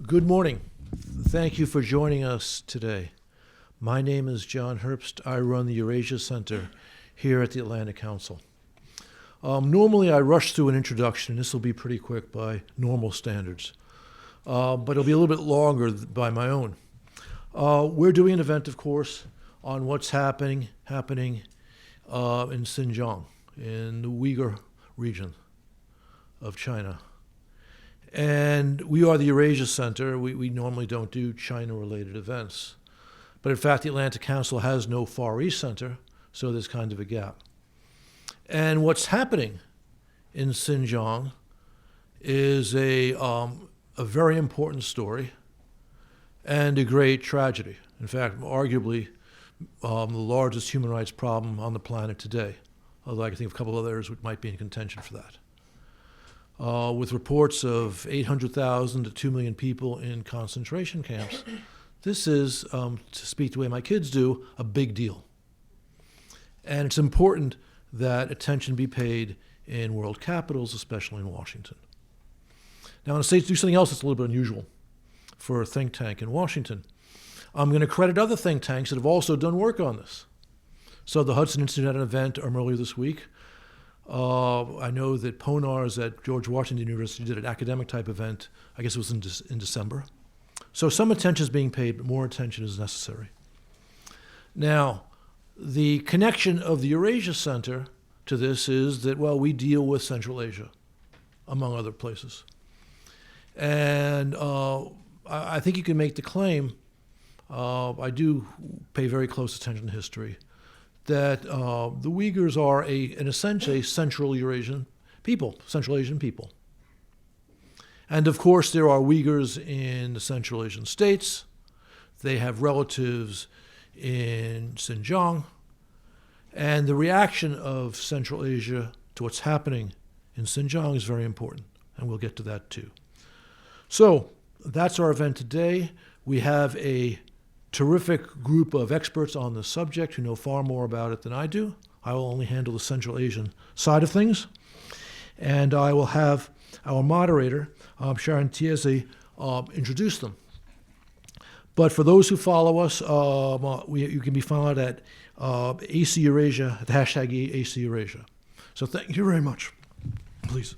Good morning. Thank you for joining us today. My name is John Herbst. I run the Eurasia Center here at the Atlantic Council. Normally I rush through an introduction. This will be pretty quick by normal standards, but it'll be a little bit longer by my own. We're doing an event, of course, on what's happening in Xinjiang, in the Uyghur region of China. And we are the Eurasia Center. We normally don't do China-related events. But in fact, the Atlantic Council has no Far East Center, so there's kind of a gap. And what's happening in Xinjiang is a very important story and a great tragedy. In fact, arguably the largest human rights problem on the planet today, although I can think of a couple of others which might be in contention for that. With reports of 800,000 to 2 million people in concentration camps, this is, to speak the way my kids do, a big deal. And it's important that attention be paid in world capitals, especially in Washington. Now, I'm going to do something else that's a little bit unusual for a think tank in Washington. I'm going to credit other think tanks that have also done work on this. So the Hudson Institute had an event earlier this week. I know that Ponars at George Washington University did an academic type event. I guess it was in December. So some attention is being paid, but more attention is necessary. Now, the connection of the Eurasia Center to this is that, well, we deal with Central Asia, among other places. And I think you can make the claim, I do pay very close attention to history, that the Uyghurs are, in a sense, a Central Asian people. And of course, there are Uyghurs in the Central Asian states. They have relatives in Xinjiang. And the reaction of Central Asia to what's happening in Xinjiang is very important, and we'll get to that too. So that's our event today. We have a terrific group of experts on the subject who know far more about it than I do. I will only handle the Central Asian side of things. And I will have our moderator, Sharon Tiesi, introduce them. But for those who follow us, you can be followed at AC Eurasia, at the hashtag AC Eurasia. So thank you very much. Please.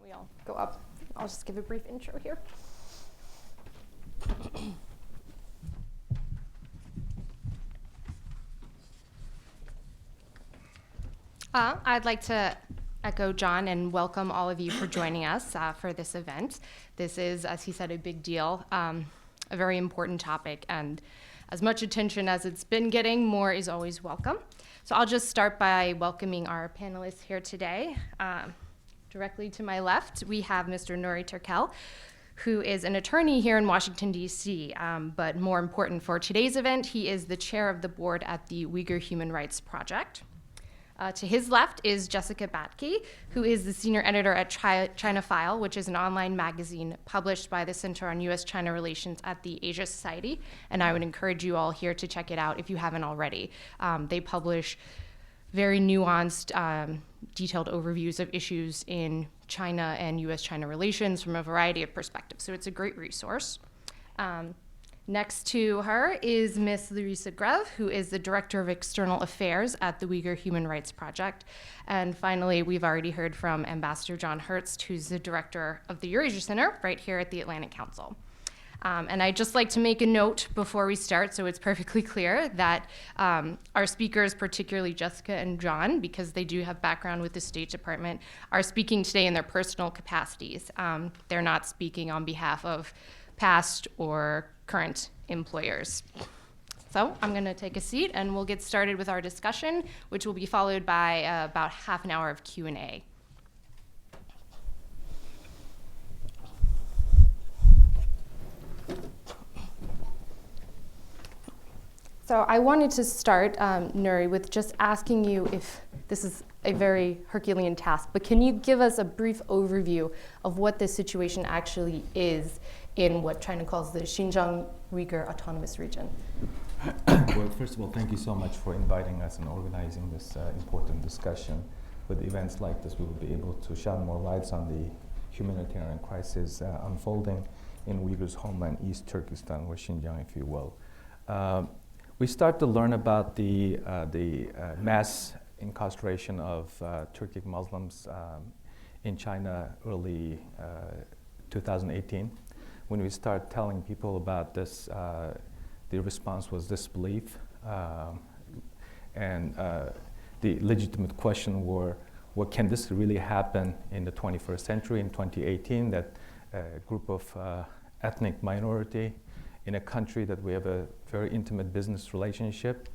We all go up. I'll just give a brief intro here. I'd like to echo John and welcome all of you for joining us for this event. This is, as he said, a big deal, a very important topic, and as much attention as it's been getting, more is always welcome. So I'll just start by welcoming our panelists here today. Directly to my left, we have Mr. Nuri Turkel, who is an attorney here in Washington, D.C., but more important for today's event, he is the chair of the board at the Uyghur Human Rights Project. To his left is Jessica Batke, who is the senior editor at China File, which is an online magazine published by the Center on U.S.-China Relations at the Asia Society, and I would encourage you all here to check it out if you haven't already. They publish very nuanced, detailed overviews of issues in China and U.S.-China relations from a variety of perspectives, so it's a great resource. Next to her is Ms. Larissa Greve, who is the Director of External Affairs at the Uyghur Human Rights Project. And finally, we've already heard from Ambassador John Herbst, who's the Director of the Eurasia Center right here at the Atlantic Council. And I'd just like to make a note before we start, so it's perfectly clear that our speakers, particularly Jessica and John, because they do have background with the State Department, are speaking today in their personal capacities. They're not speaking on behalf of past or current employers. So I'm going to take a seat and we'll get started with our discussion, which will be followed by about half an hour of Q&A. So I wanted to start, Nuri, with just asking you if this is a very Herculean task, but can you give us a brief overview of what this situation actually is in what China calls the Xinjiang Uyghur Autonomous Region? Well, first of all, thank you so much for inviting us and organizing this important discussion. with events like this, we will be able to shine more lights on the humanitarian crisis unfolding in Uyghurs' homeland, East Turkestan, or Xinjiang, if you will. We start to learn about the mass incarceration of Turkic Muslims in China early 2018. When we start telling people about this, the response was disbelief. And the legitimate question were, well, can this really happen in the 21st century, in 2018, that a group of ethnic minority in a country that we have a very intimate business relationship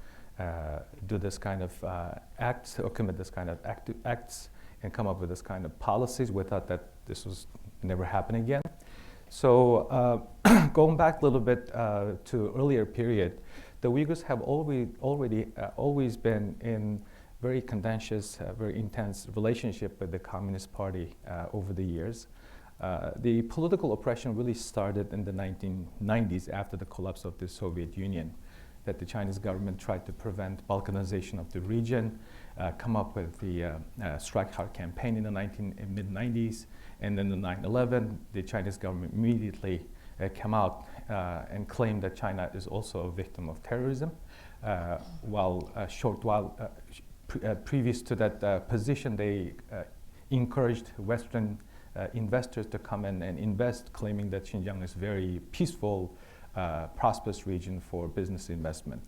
do this kind of acts or commit this kind of acts and come up with this kind of policies. We thought that this was never happen again. So going back a little bit to earlier period, the Uyghurs have always been in very contentious, very intense relationship with the Communist Party over the years. The political oppression really started in the 1990s after the collapse of the Soviet Union, that the Chinese government tried to prevent balkanization of the region, come up with the Strike Hard campaign in the mid-90s, and then the 9/11, the Chinese government immediately came out and claimed that China is also a victim of terrorism. Previous to that position, they encouraged Western investors to come in and invest, claiming that Xinjiang is a very peaceful, prosperous region for business investment.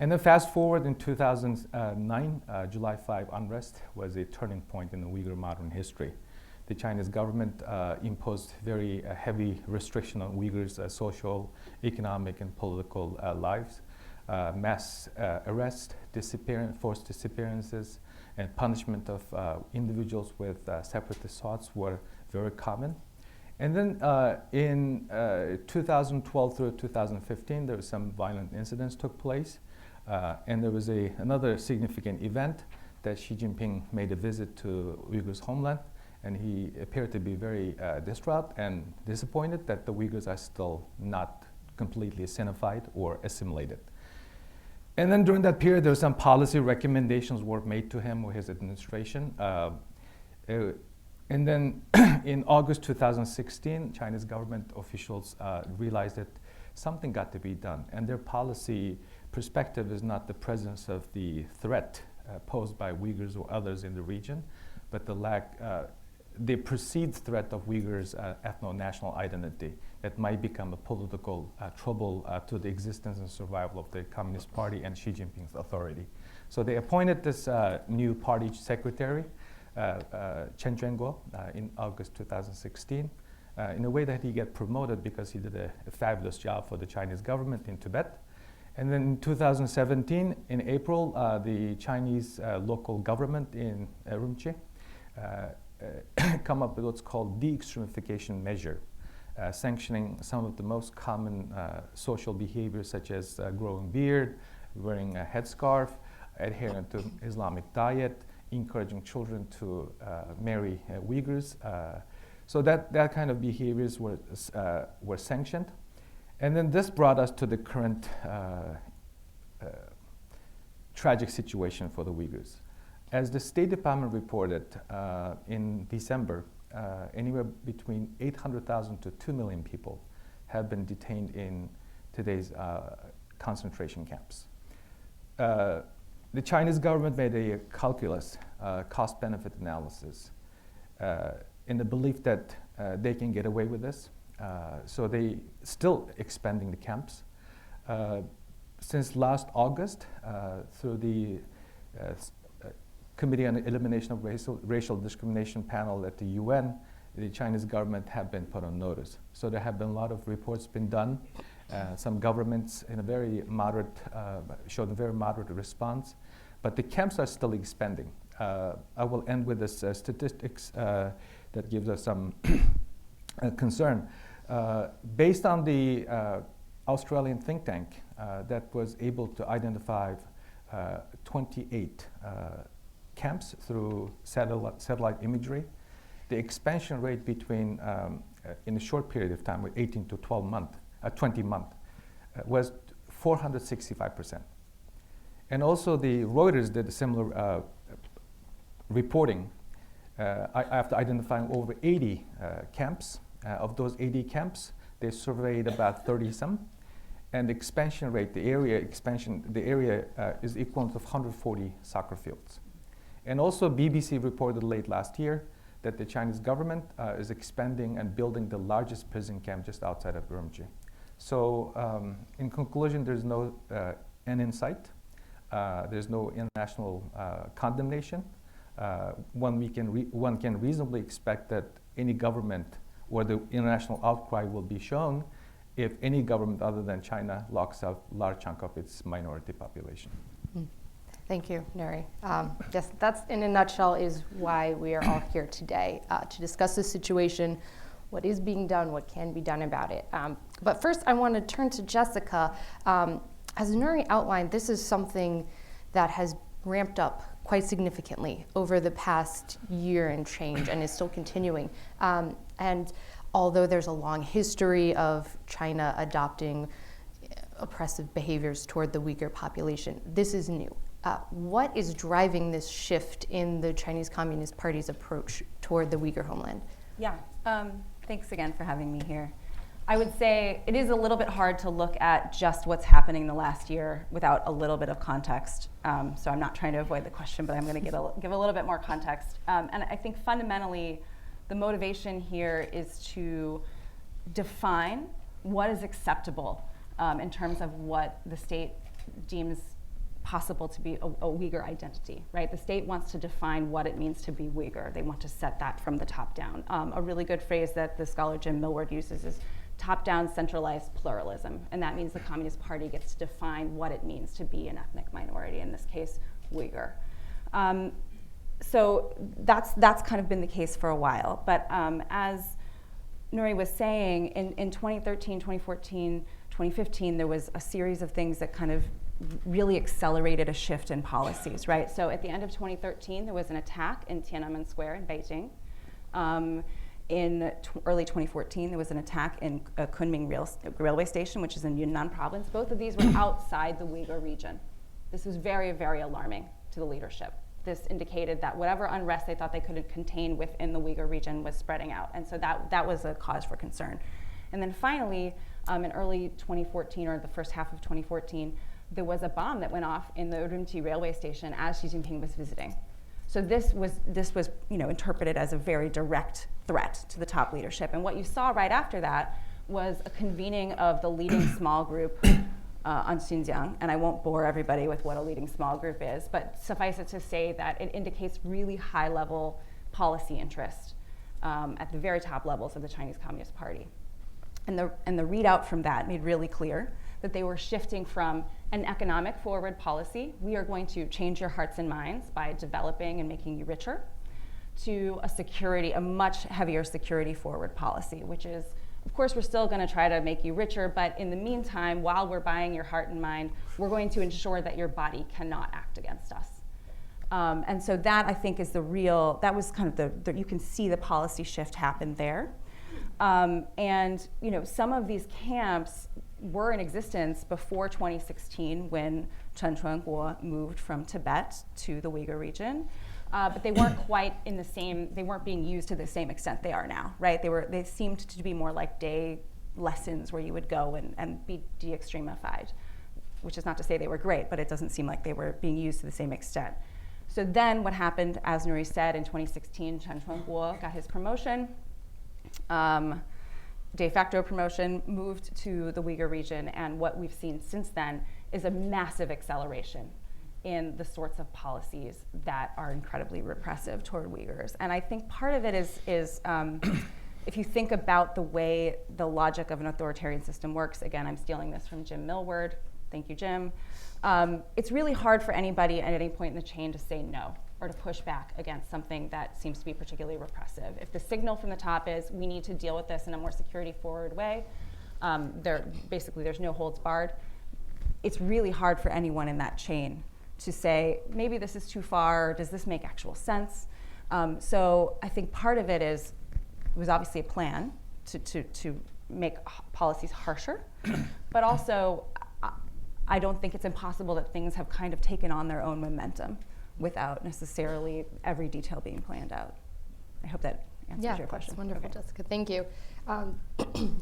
And then fast forward in 2009, July 5 unrest was a turning point in the Uyghur modern history. The Chinese government imposed very heavy restriction on Uyghurs' social, economic, and political lives. Mass arrest, forced disappearances, and punishment of individuals with separatist thoughts were very common. And then in 2012 through 2015, there was some violent incidents took place. And there was another significant event that Xi Jinping made a visit to Uyghurs' homeland. And he appeared to be very distraught and disappointed that the Uyghurs are still not completely Sinified or assimilated. And then during that period, there were some policy recommendations were made to him or his administration. And then in August 2016, Chinese government officials realized that something got to be done. And their policy perspective is not the presence of the threat posed by Uyghurs or others in the region, but the perceived threat of Uyghurs' ethno-national identity that might become a political trouble to the existence and survival of the Communist Party and Xi Jinping's authority. So they appointed this new party secretary, Chen Zhenguo, in August 2016, in a way that he got promoted because he did a fabulous job for the Chinese government in Tibet. And then in 2017, in April, the Chinese local government in Urumqi come up with what's called de-extremification measure, sanctioning some of the most common social behaviors such as growing beard, wearing a headscarf, adhering to Islamic diet, encouraging children to marry Uyghurs. So that kind of behaviors were sanctioned. And then this brought us to the current tragic situation for the Uyghurs. As the State Department reported in December, anywhere between 800,000 to 2 million people have been detained in today's concentration camps. The Chinese government made a calculus, cost-benefit analysis, in the belief that they can get away with this. So they still expanding the camps. Since last August, through the Committee on the Elimination of Racial Discrimination panel at the UN, the Chinese government have been put on notice. So there have been a lot of reports been done. Some governments in a very moderate, showed a very moderate response, but the camps are still expanding. I will end with this statistics that gives us some concern. Based on the Australian think tank that was able to identify 28 camps through satellite imagery, the expansion rate between, in a short period of time, with 18 to 20 months, was 465%. And also the Reuters did a similar reporting, after identifying over 80 camps, of those 80 camps, they surveyed about 30-some, and the expansion rate, the area is equivalent of 140 soccer fields. And also BBC reported late last year that the Chinese government is expanding and building the largest prison camp just outside of Urumqi. So in conclusion, there's no end in sight. There's no international condemnation. One can reasonably expect that any government or the international outcry will be shown if any government other than China locks up a large chunk of its minority population. Thank you, Nuri. Yes, that's in a nutshell is why we are all here today, to discuss the situation, what is being done, what can be done about it. But first, I want to turn to Jessica. As Nuri outlined, this is something that has ramped up quite significantly over the past year and change and is still continuing. And although there's a long history of China adopting oppressive behaviors toward the Uyghur population, this is new. What is driving this shift in the Chinese Communist Party's approach toward the Uyghur homeland? Yeah, thanks again for having me here. I would say it is a little bit hard to look at just what's happening in the last year without a little bit of context. So I'm not trying to avoid the question, but I'm going to give a little bit more context. And I think fundamentally, the motivation here is to define what is acceptable in terms of what the state deems possible to be a Uyghur identity, right? The state wants to define what it means to be Uyghur. They want to set that from the top down. A really good phrase that the scholar Jim Millward uses is top-down centralized pluralism, and that means the Communist Party gets to define what it means to be an ethnic minority, in this case, Uyghur. So that's kind of been the case for a while, but as Nuri was saying, in 2013, 2014, 2015, there was a series of things that kind of really accelerated a shift in policies, right? So at the end of 2013, there was an attack in Tiananmen Square in Beijing. In early 2014, there was an attack in Kunming railway station, which is in Yunnan province. Both of these were outside the Uyghur region. This was very, very alarming to the leadership. This indicated that whatever unrest they thought they could contain within the Uyghur region was spreading out. And so that was a cause for concern. And then finally, in early 2014, or the first half of 2014, there was a bomb that went off in the Urumqi railway station as Xi Jinping was visiting. So this was interpreted as a very direct threat to the top leadership. And what you saw right after that was a convening of the leading small group on Xinjiang. And I won't bore everybody with what a leading small group is, but suffice it to say that it indicates really high-level policy interest at the very top levels of the Chinese Communist Party. And the readout from that made really clear that they were shifting from an economic forward policy, we are going to change your hearts and minds by developing and making you richer, to a much heavier security forward policy, which is, of course, we're still going to try to make you richer, but in the meantime, while we're buying your heart and mind, we're going to ensure that your body cannot act against us. And so that, I think, is that was kind of you can see the policy shift happen there. And some of these camps were in existence before 2016 when Chen Chuanguo moved from Tibet to the Uyghur region. But they weren't quite they weren't being used to the same extent they are now, right? They seemed to be more like day lessons where you would go and be de-extremified, which is not to say they were great, but it doesn't seem like they were being used to the same extent. So then what happened, as Nuri said, in 2016, Chen Chuanguo got his promotion, de facto promotion, moved to the Uyghur region, and what we've seen since then is a massive acceleration in the sorts of policies that are incredibly repressive toward Uyghurs. And I think part of it is if you think about the way the logic of an authoritarian system works, again, I'm stealing this from Jim Millward, thank you, Jim, it's really hard for anybody at any point in the chain to say no or to push back against something that seems to be particularly repressive. If the signal from the top is, we need to deal with this in a more security-forward way, there's no holds barred, it's really hard for anyone in that chain to say, maybe this is too far, does this make actual sense? So I think part of it was obviously a plan to make policies harsher, but also I don't think it's impossible that things have kind of taken on their own momentum without necessarily every detail being planned out. I hope that answers your question. That's wonderful, Okay. Jessica. Thank you.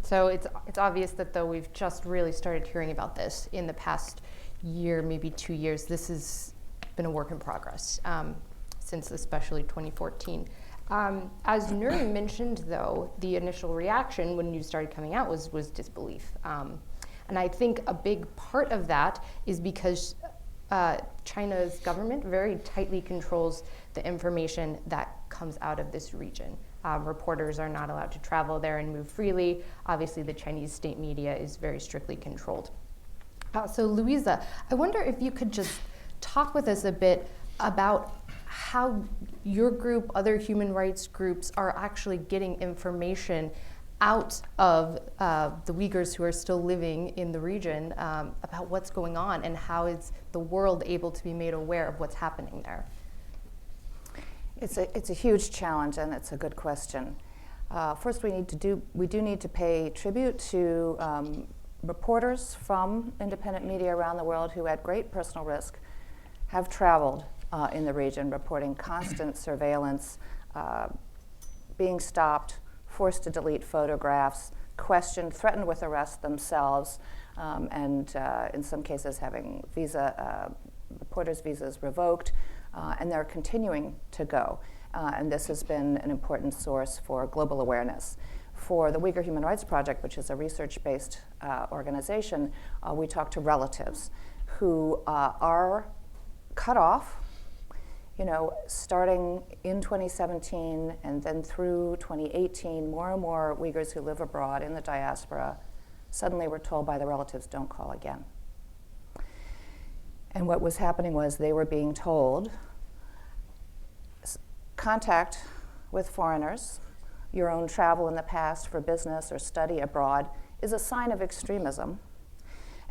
So it's obvious that though we've just really started hearing about this in the past year, maybe 2 years, this has been a work in progress since especially 2014. As Nuri mentioned, though, the initial reaction when news started coming out was disbelief. And I think a big part of that is because China's government very tightly controls the information that comes out of this region. Reporters are not allowed to travel there and move freely. Obviously, the Chinese state media is very strictly controlled. So Louisa, I wonder if you could just talk with us a bit about how your group, other human rights groups, are actually getting information out of the Uyghurs who are still living in the region about what's going on, and how is the world able to be made aware of what's happening there? It's a huge challenge, and it's a good question. First, we do need to pay tribute to reporters from independent media around the world who, at great personal risk, have traveled in the region, reporting constant surveillance, being stopped, forced to delete photographs, questioned, threatened with arrest themselves, and in some cases having reporters' visas revoked, and they're continuing to go. And this has been an important source for global awareness. For the Uyghur Human Rights Project, which is a research-based organization, we talk to relatives who are cut off, starting in 2017 and then through 2018, more and more Uyghurs who live abroad in the diaspora suddenly were told by the relatives, don't call again. And what was happening was they were being told, contact with foreigners, your own travel in the past for business or study abroad is a sign of extremism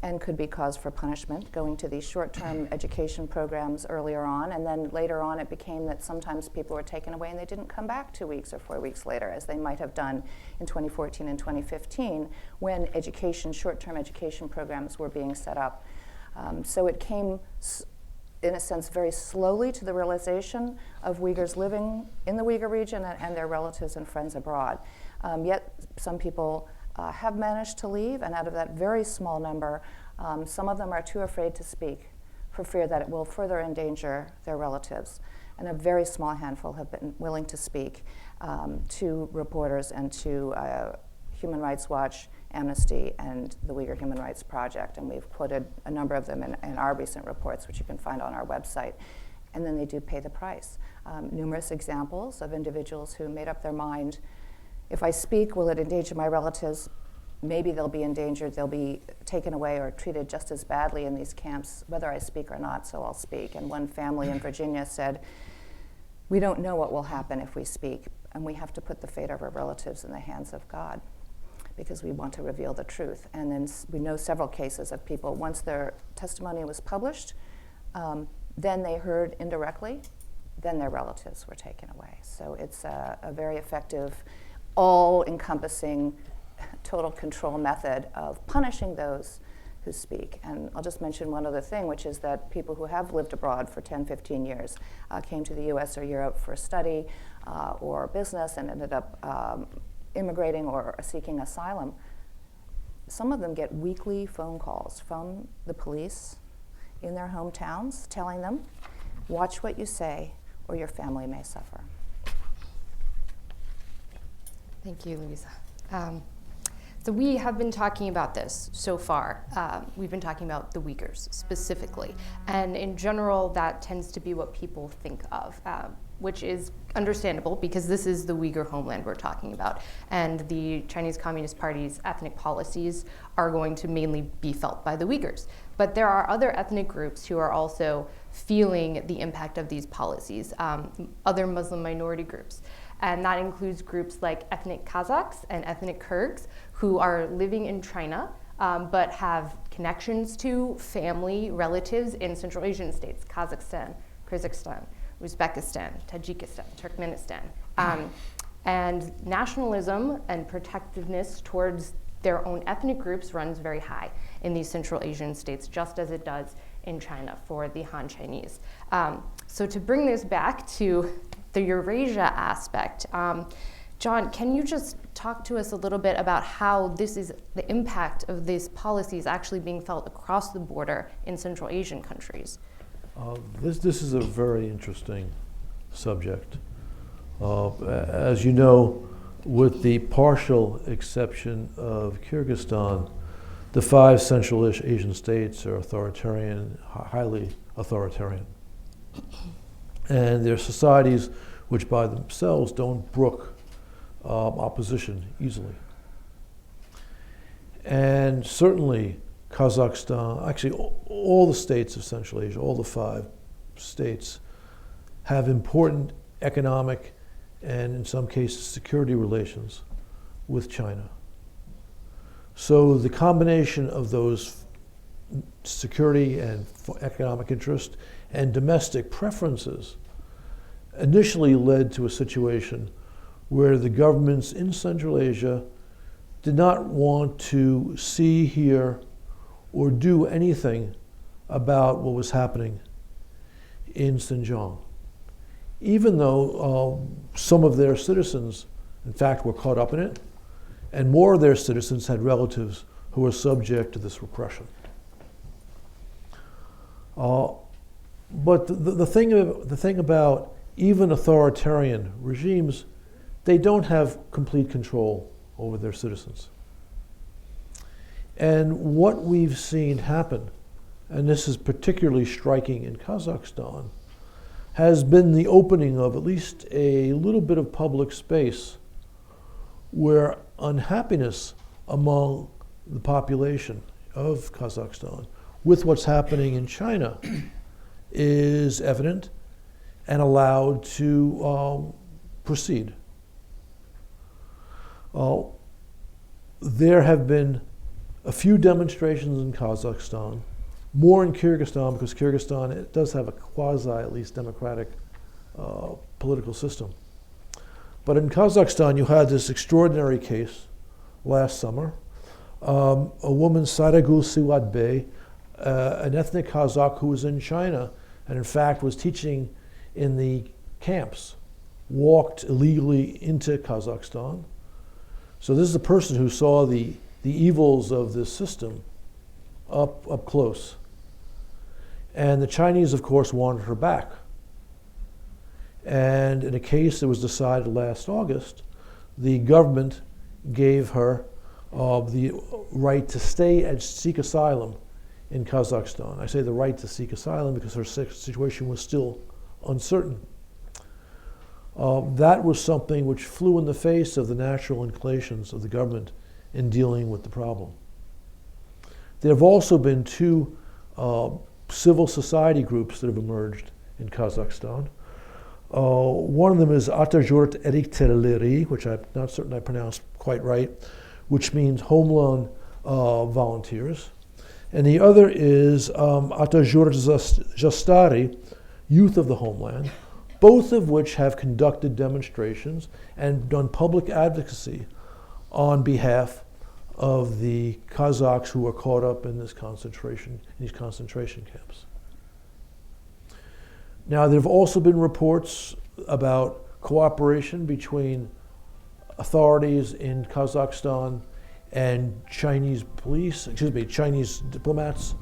and could be cause for punishment, going to these short-term education programs earlier on, and then later on it became that sometimes people were taken away and they didn't come back 2 weeks or 4 weeks later, as they might have done in 2014 and 2015 when short-term education programs were being set up. So it came, in a sense, very slowly to the realization of Uyghurs living in the Uyghur region and their relatives and friends abroad. Yet some people have managed to leave, and out of that very small number, some of them are too afraid to speak for fear that it will further endanger their relatives. And a very small handful have been willing to speak to reporters and to Human Rights Watch, Amnesty, and the Uyghur Human Rights Project. And we've quoted a number of them in our recent reports, which you can find on our website. And then they do pay the price. Numerous examples of individuals who made up their mind, if I speak, will it endanger my relatives? Maybe they'll be endangered, they'll be taken away or treated just as badly in these camps, whether I speak or not, so I'll speak. And one family in Virginia said, we don't know what will happen if we speak, and we have to put the fate of our relatives in the hands of God, because we want to reveal the truth. And then we know several cases of people, once their testimony was published, then they heard indirectly, then their relatives were taken away. So it's a very effective, all-encompassing, total control method of punishing those who speak. And I'll just mention one other thing, which is that people who have lived abroad for 10, 15 years, came to the US or Europe for study or business and ended up immigrating or seeking asylum, some of them get weekly phone calls from the police in their hometowns telling them, watch what you say or your family may suffer. Thank you, Louisa. So we have been talking about this so far. We've been talking about the Uyghurs specifically. And in general, that tends to be what people think of, which is understandable because this is the Uyghur homeland we're talking about. And the Chinese Communist Party's ethnic policies are going to mainly be felt by the Uyghurs. But there are other ethnic groups who are also feeling the impact of these policies, other Muslim minority groups. And that includes groups like ethnic Kazakhs and ethnic Kyrgyz who are living in China but have connections to family, relatives in Central Asian states, Kazakhstan, Kyrgyzstan, Uzbekistan, Tajikistan, Turkmenistan. And nationalism and protectiveness towards their own ethnic groups runs very high in these Central Asian states, just as it does in China for the Han Chinese. So to bring this back to the Eurasia aspect, John, can you just talk to us a little bit about how this is the impact of these policies actually being felt across the border in Central Asian countries? This is a very interesting subject. As you know, with the partial exception of Kyrgyzstan, the 5 Central Asian states are authoritarian, highly authoritarian. And they're societies which by themselves don't brook opposition easily. And certainly Kazakhstan, actually all the states of Central Asia, all the 5 states, have important economic and in some cases security relations with China. So the combination of those security and economic interest and domestic preferences initially led to a situation where the governments in Central Asia did not want to see, hear, or do anything about what was happening in Xinjiang, even though some of their citizens, in fact, were caught up in it, and more of their citizens had relatives who were subject to this repression. But the thing about even authoritarian regimes, they don't have complete control over their citizens. And what we've seen happen, and this is particularly striking in Kazakhstan, has been the opening of at least a little bit of public space where unhappiness among the population of Kazakhstan with what's happening in China is evident and allowed to proceed. There have been a few demonstrations in Kazakhstan, more in Kyrgyzstan, because Kyrgyzstan, it does have a quasi, at least, democratic political system. But in Kazakhstan, you had this extraordinary case last summer. A woman, Saragul Siwadbey, an ethnic Kazakh who was in China and in fact was teaching in the camps, walked illegally into Kazakhstan. So this is a person who saw the evils of this system up close. And the Chinese, of course, wanted her back. And in a case that was decided last August, the government gave her the right to stay and seek asylum in Kazakhstan. I say the right to seek asylum because her situation was still uncertain. That was something which flew in the face of the natural inclinations of the government in dealing with the problem. There have also been 2 civil society groups that have emerged in Kazakhstan. One of them is Atajurt Erikterileri, which I'm not certain I pronounced quite right, which means Homeland Volunteers. And the other is Atajurt Jastari, Youth of the Homeland, both of which have conducted demonstrations and done public advocacy on behalf of the Kazakhs who were caught up in these concentration camps. Now, there have also been reports about cooperation between authorities in Kazakhstan and Chinese diplomats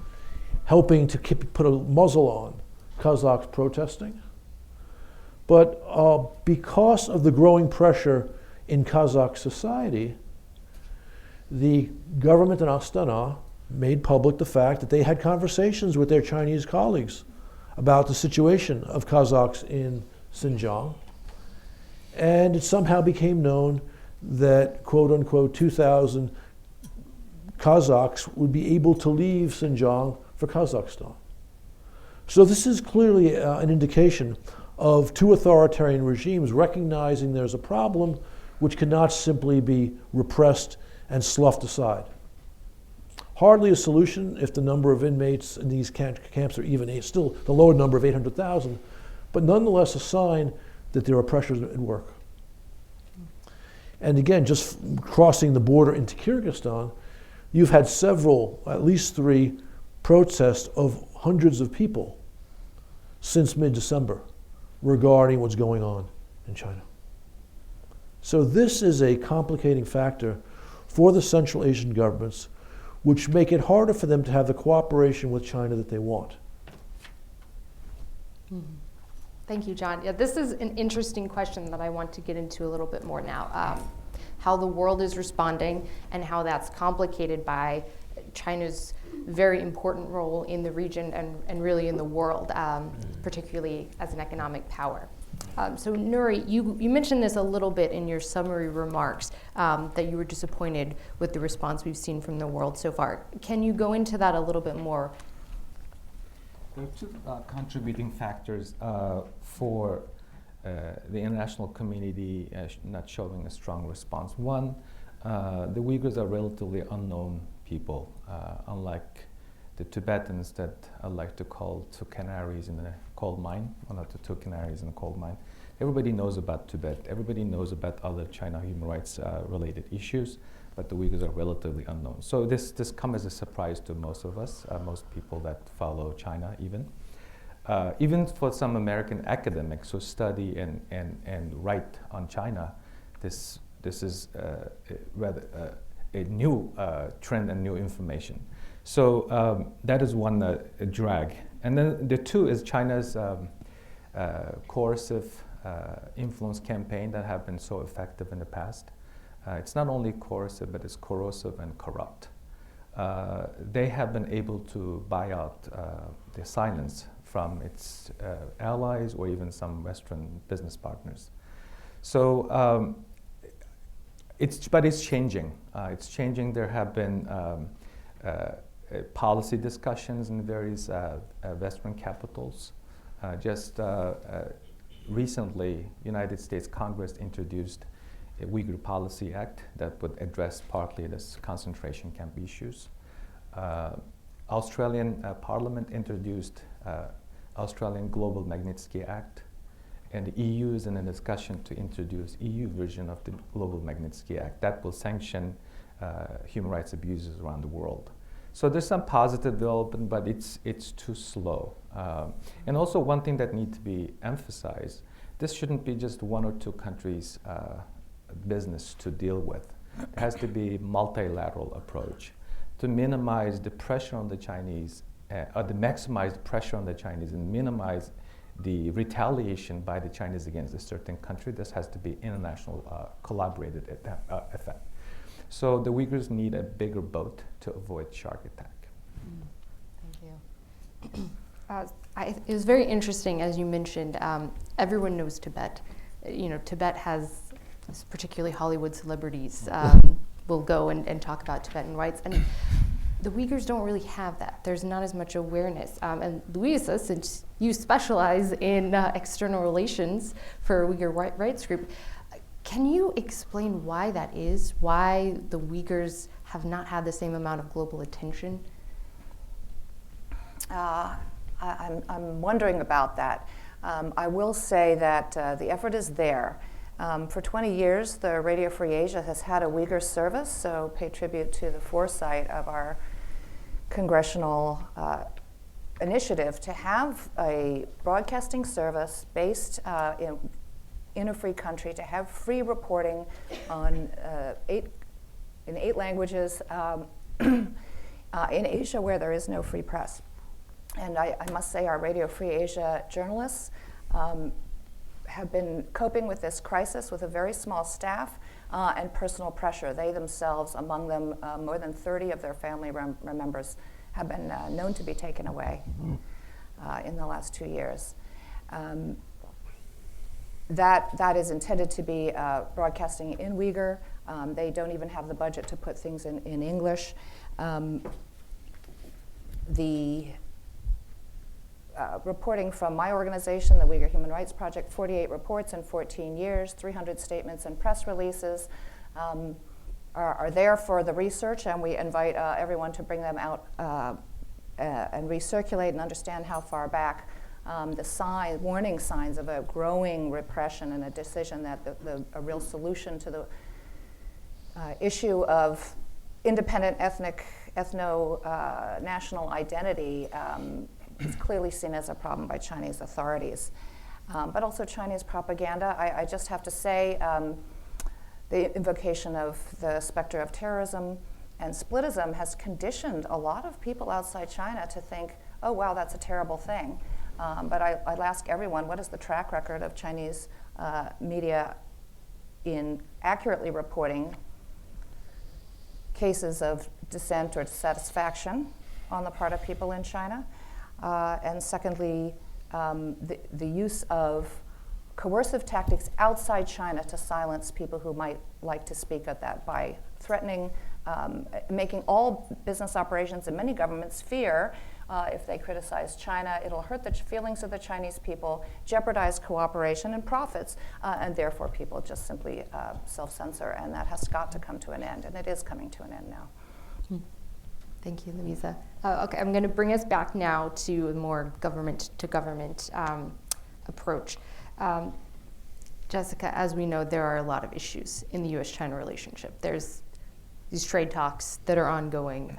helping to put a muzzle on Kazakhs protesting. But because of the growing pressure in Kazakh society, the government in Astana made public the fact that they had conversations with their Chinese colleagues about the situation of Kazakhs in Xinjiang. And it somehow became known that, quote unquote, 2,000 Kazakhs would be able to leave Xinjiang for Kazakhstan. So this is clearly an indication of 2 authoritarian regimes recognizing there's a problem which cannot simply be repressed and sloughed aside. Hardly a solution if the number of inmates in these camps are even still the lower number of 800,000, but nonetheless a sign that there are pressures at work. And again, just crossing the border into Kyrgyzstan, you've had several, at least 3, protests of hundreds of people since mid-December regarding what's going on in China. So this is a complicating factor for the Central Asian governments, which make it harder for them to have the cooperation with China that they want. Thank you, John. Yeah, this is an interesting question that I want to get into a little bit more now. How the world is responding and how that's complicated by China's very important role in the region and really in the world, particularly as an economic power. So Nuri, you mentioned this a little bit in your summary remarks, that you were disappointed with the response we've seen from the world so far. Can you go into that a little bit more? There are two contributing factors for the international community not showing a strong response. One, the Uyghurs are relatively unknown people, unlike the Tibetans that I like to call two canaries in a coal mine, one of the two canaries in a coal mine. Everybody knows about Tibet. Everybody knows about other China human rights related issues, but the Uyghurs are relatively unknown. So this comes as a surprise to most of us, most people that follow China even. Even for some American academics who study and write on China, this is rather a new trend and new information. So that is one drag. And then the two is China's coercive influence campaign that have been so effective in the past. It's not only coercive, but it's corrosive and corrupt. They have been able to buy out the silence from its allies or even some Western business partners. So but it's changing. It's changing. There have been policy discussions in various Western capitals. Just recently, United States Congress introduced a Uyghur Policy Act that would address partly this concentration camp issues. Australian Parliament introduced Australian Global Magnitsky Act, and the EU is in a discussion to introduce EU version of the Global Magnitsky Act that will sanction human rights abuses around the world. So there's some positive development, but it's too slow. And also one thing that needs to be emphasized, this shouldn't be just one or two countries' business to deal with. It has to be a multilateral approach to minimize the pressure on the Chinese, or to maximize the pressure on the Chinese and minimize the retaliation by the Chinese against a certain country. This has to be international collaborated effect. So the Uyghurs need a bigger boat to avoid shark attack. Thank you. It was very interesting, as you mentioned, everyone knows Tibet. Tibet has, particularly Hollywood celebrities, will go and talk about Tibetan rights. And the Uyghurs don't really have that. There's not as much awareness. And Louisa, since you specialize in external relations for Uyghur Rights Group, can you explain why that is? Why the Uyghurs have not had the same amount of global attention? I'm wondering about that. I will say that the effort is there. For 20 years, the Radio Free Asia has had a Uyghur service, so pay tribute to the foresight of our congressional initiative to have a broadcasting service based in a free country, to have free reporting on in 8 languages in Asia where there is no free press. And I must say our Radio Free Asia journalists have been coping with this crisis with a very small staff and personal pressure. They themselves, among them, more than 30 of their family members have been known to be taken away in the last 2 years. That is intended to be broadcasting in Uyghur. They don't even have the budget to put things in English. The reporting from my organization, the Uyghur Human Rights Project, 48 reports in 14 years, 300 statements and press releases are there for the research, and we invite everyone to bring them out and recirculate and understand how far back the warning signs of a growing repression and a decision that a real solution to the issue of independent ethno-national identity It's clearly seen as a problem by Chinese authorities. But also Chinese propaganda. I just have to say, the invocation of the specter of terrorism and splitism has conditioned a lot of people outside China to think, oh, wow, that's a terrible thing. But I'll ask everyone, what is the track record of Chinese media in accurately reporting cases of dissent or dissatisfaction on the part of people in China? And secondly, the use of coercive tactics outside China to silence people who might like to speak at that by threatening, making all business operations in many governments fear if they criticize China, it'll hurt the feelings of the Chinese people, jeopardize cooperation and profits, and therefore people just simply self-censor, and that has got to come to an end, and it is coming to an end now. Thank you, Louisa. Okay, I'm going to bring us back now to a more government-to-government approach. Jessica, as we know, there are a lot of issues in the U.S.-China relationship. There's these trade talks that are ongoing,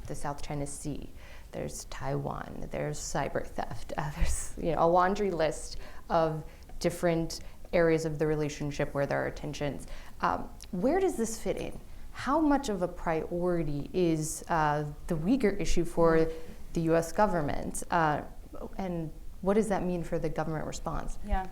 the South China Sea. There's Taiwan. There's cyber theft. There's a laundry list of different areas of the relationship where there are tensions. Where does this fit in? How much of a priority is the Uyghur issue for the U.S. government? And what does that mean for the government response? Yeah,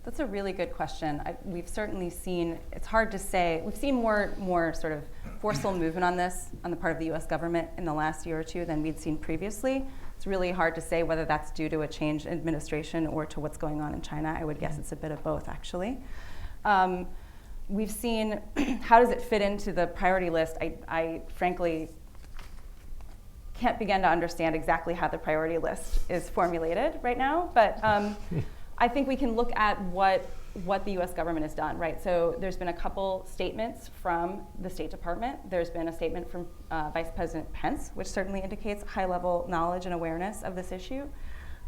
that's a really good question. We've certainly seen, it's hard to say, we've seen more sort of forceful movement on this on the part of the U.S. government in the last year or two than we'd seen previously. It's really hard to say whether that's due to a change in administration or to what's going on in China. I would guess it's a bit of both, actually. We've seen, how does it fit into the priority list? I frankly can't begin to understand exactly how the priority list is formulated right now, but I think we can look at what the U.S. government has done, right? So there's been a couple statements from the State Department. There's been a statement from Vice President Pence, which certainly indicates high-level knowledge and awareness of this issue.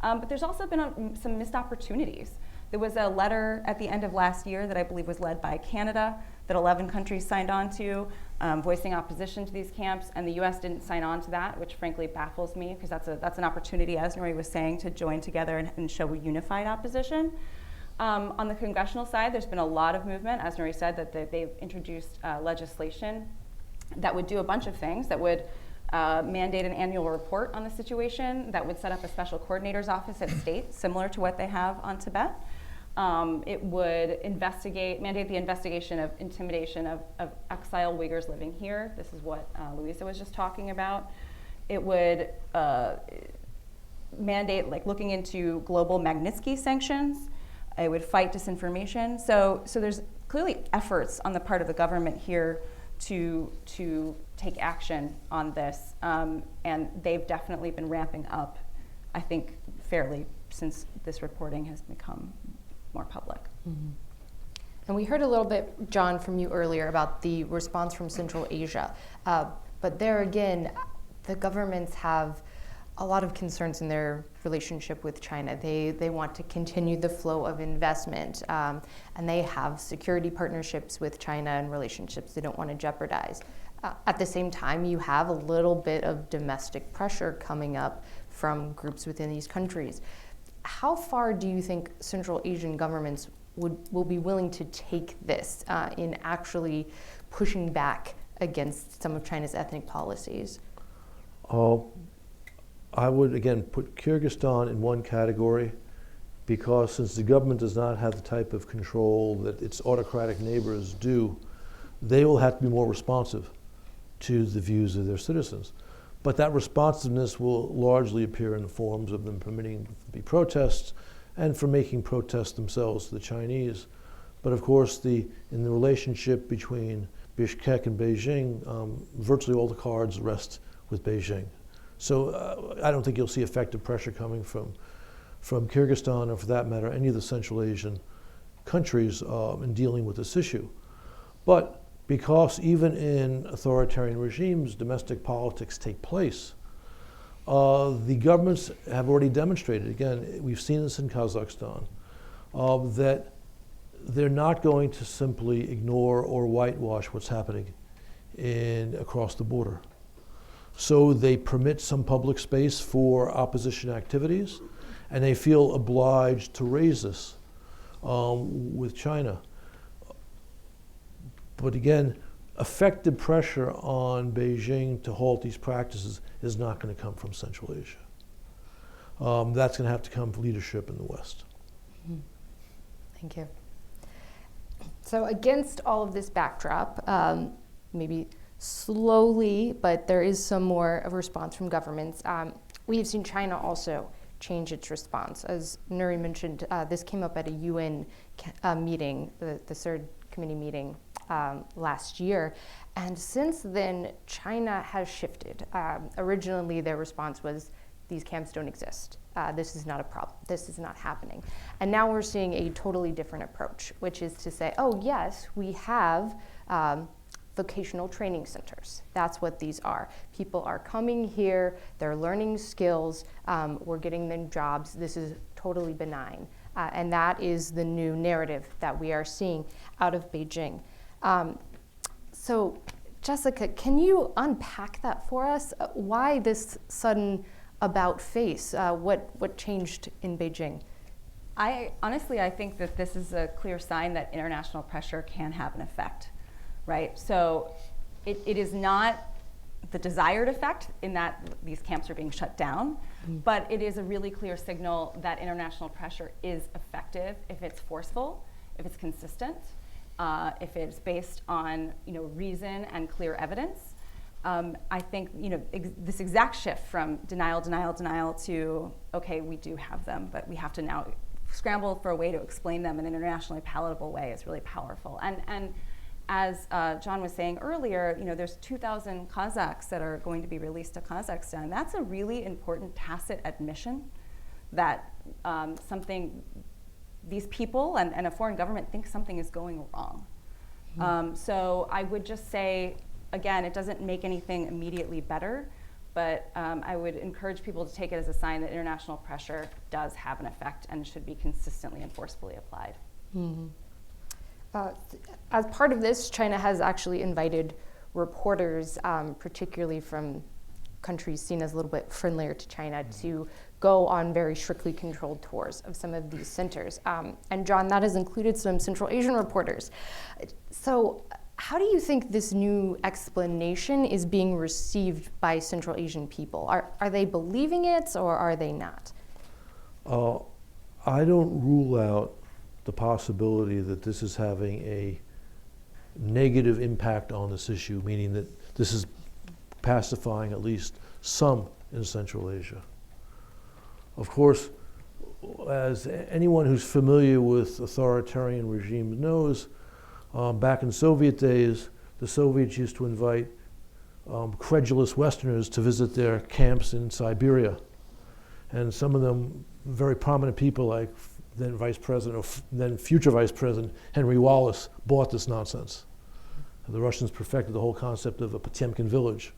But there's also been some missed opportunities. There was a letter at the end of last year that I believe was led by Canada that 11 countries signed on to, voicing opposition to these camps, and the U.S. didn't sign on to that, which frankly baffles me, because that's an opportunity, as Nori was saying, to join together and show a unified opposition. On the congressional side, there's been a lot of movement, as Nori said, that they've introduced legislation that would do a bunch of things, that would mandate an annual report on the situation, that would set up a special coordinator's office at state, similar to what they have on Tibet. It would mandate the investigation of intimidation of exiled Uyghurs living here. This is what Louisa was just talking about. It would mandate looking into global Magnitsky sanctions. It would fight disinformation. So there's clearly efforts on the part of the government here to take action on this, and they've definitely been ramping up, I think, fairly since this reporting has become more public. Mm-hmm. And we heard a little bit, John, from you earlier about the response from Central Asia. But there again, the governments have a lot of concerns in their relationship with China. They want to continue the flow of investment, and they have security partnerships with China and relationships they don't want to jeopardize. At the same time, you have a little bit of domestic pressure coming up from groups within these countries. How far do you think Central Asian governments will be willing to take this in actually pushing back against some of China's ethnic policies? I would, again, put Kyrgyzstan in one category, because since the government does not have the type of control that its autocratic neighbors do, they will have to be more responsive to the views of their citizens. But that responsiveness will largely appear in the forms of them permitting there to be protests and for making protests themselves to the Chinese. But of course, in the relationship between Bishkek and Beijing, virtually all the cards rest with Beijing. So I don't think you'll see effective pressure coming from Kyrgyzstan, or for that matter, any of the Central Asian countries in dealing with this issue. But because even in authoritarian regimes, domestic politics take place, the governments have already demonstrated, again, we've seen this in Kazakhstan, that they're not going to simply ignore or whitewash what's happening across the border. So they permit some public space for opposition activities, and they feel obliged to raise this with China. But again, effective pressure on Beijing to halt these practices is not going to come from Central Asia. That's going to have to come from leadership in the West. Mm-hmm. Thank you. So against all of this backdrop, maybe slowly, but there is some more of a response from governments. We have seen China also change its response. As Nuri mentioned, this came up at a UN meeting, the third committee meeting last year. And since then, China has shifted. Originally, their response was, these camps don't exist. This is not a problem. This is not happening. And now we're seeing a totally different approach, which is to say, oh yes, we have vocational training centers. That's what these are. People are coming here, they're learning skills, we're getting them jobs. This is totally benign. And that is the new narrative that we are seeing out of Beijing. So Jessica, can you unpack that for us? Why this sudden about face? What changed in Beijing? Honestly, I think that this is a clear sign that international pressure can have an effect, right? So it is not the desired effect in that these camps are being shut down, but it is a really clear signal that international pressure is effective if it's forceful, if it's consistent, if it's based on reason and clear evidence. I think this exact shift from denial to, okay, we do have them, but we have to now scramble for a way to explain them in an internationally palatable way is really powerful. And as John was saying earlier, there's 2,000 Kazakhs that are going to be released to Kazakhstan. That's a really important tacit admission that these people and a foreign government think something is going wrong. So I would just say, again, it doesn't make anything immediately better, but I would encourage people to take it as a sign that international pressure does have an effect and should be consistently and forcefully applied. Mm-hmm. As part of this, China has actually invited reporters, particularly from countries seen as a little bit friendlier to China, to go on very strictly controlled tours of some of these centers. And John, that has included some Central Asian reporters. So how do you think this new explanation is being received by Central Asian people? Are they believing it or are they not? I don't rule out the possibility that this is having a negative impact on this issue, meaning that this is pacifying at least some in Central Asia. Of course, as anyone who's familiar with authoritarian regimes knows, back in Soviet days, the Soviets used to invite credulous Westerners to visit their camps in Siberia. And some of them, very prominent people like then Vice President, or then future Vice President Henry Wallace, bought this nonsense. The Russians perfected the whole concept of a Potemkin village.